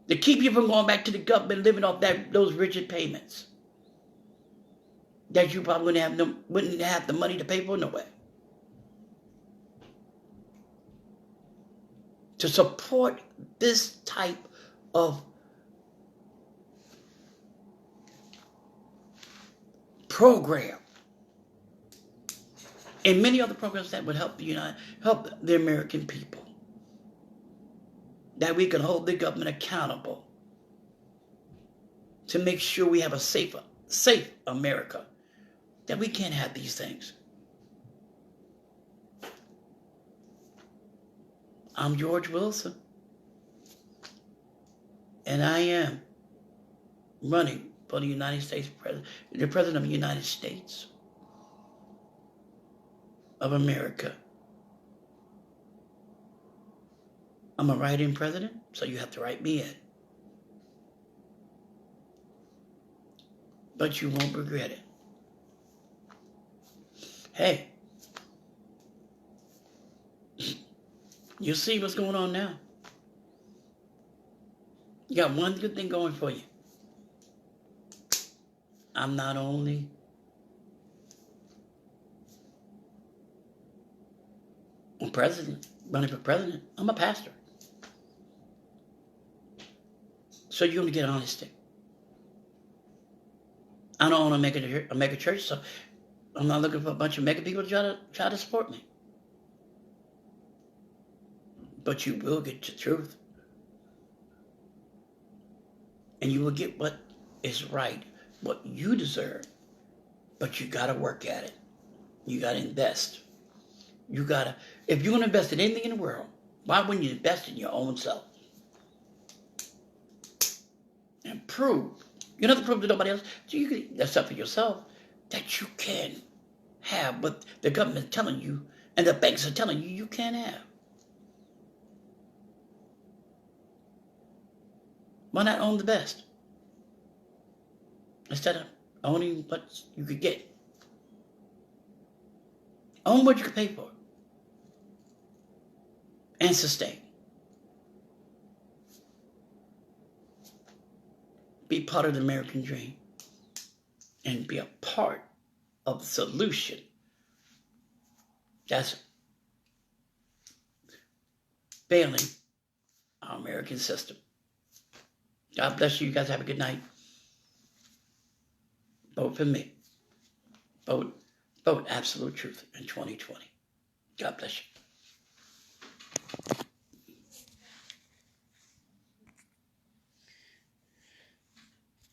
[SPEAKER 1] To keep you from going back to the government living off those rigid payments that you probably wouldn't have the money to pay for no way. To support this type of program and many other programs that would help the American people. That we can hold the government accountable to make sure we have a safe America. That we can't have these things. I'm George Wilson, and I am running for the United States the President of the United States of America. I'm a write-in president, so you have to write me in. But you won't regret it. Hey, you see what's going on now. You got one good thing going for you. I'm not only a president, running for president, I'm a pastor. So you're going to get honesty. I don't want to make a mega church, so I'm not looking for a bunch of mega people to try to support me. But you will get the truth. And you will get what is right, what you deserve. But you got to work at it. You got to invest. If you're going to invest in anything in the world, why wouldn't you invest in your own self? And prove. You don't have to prove to nobody else. So you can accept for yourself that you can have what the government is telling you and the banks are telling you you can't have. Why not own the best? Instead of owning what you could get. Own what you could pay for. And sustain. Be part of the American dream. And be a part of the solution. That's failing our American system. God bless you. You guys have a good night. Vote for me. Vote Absolute Truth in 2020. God bless you.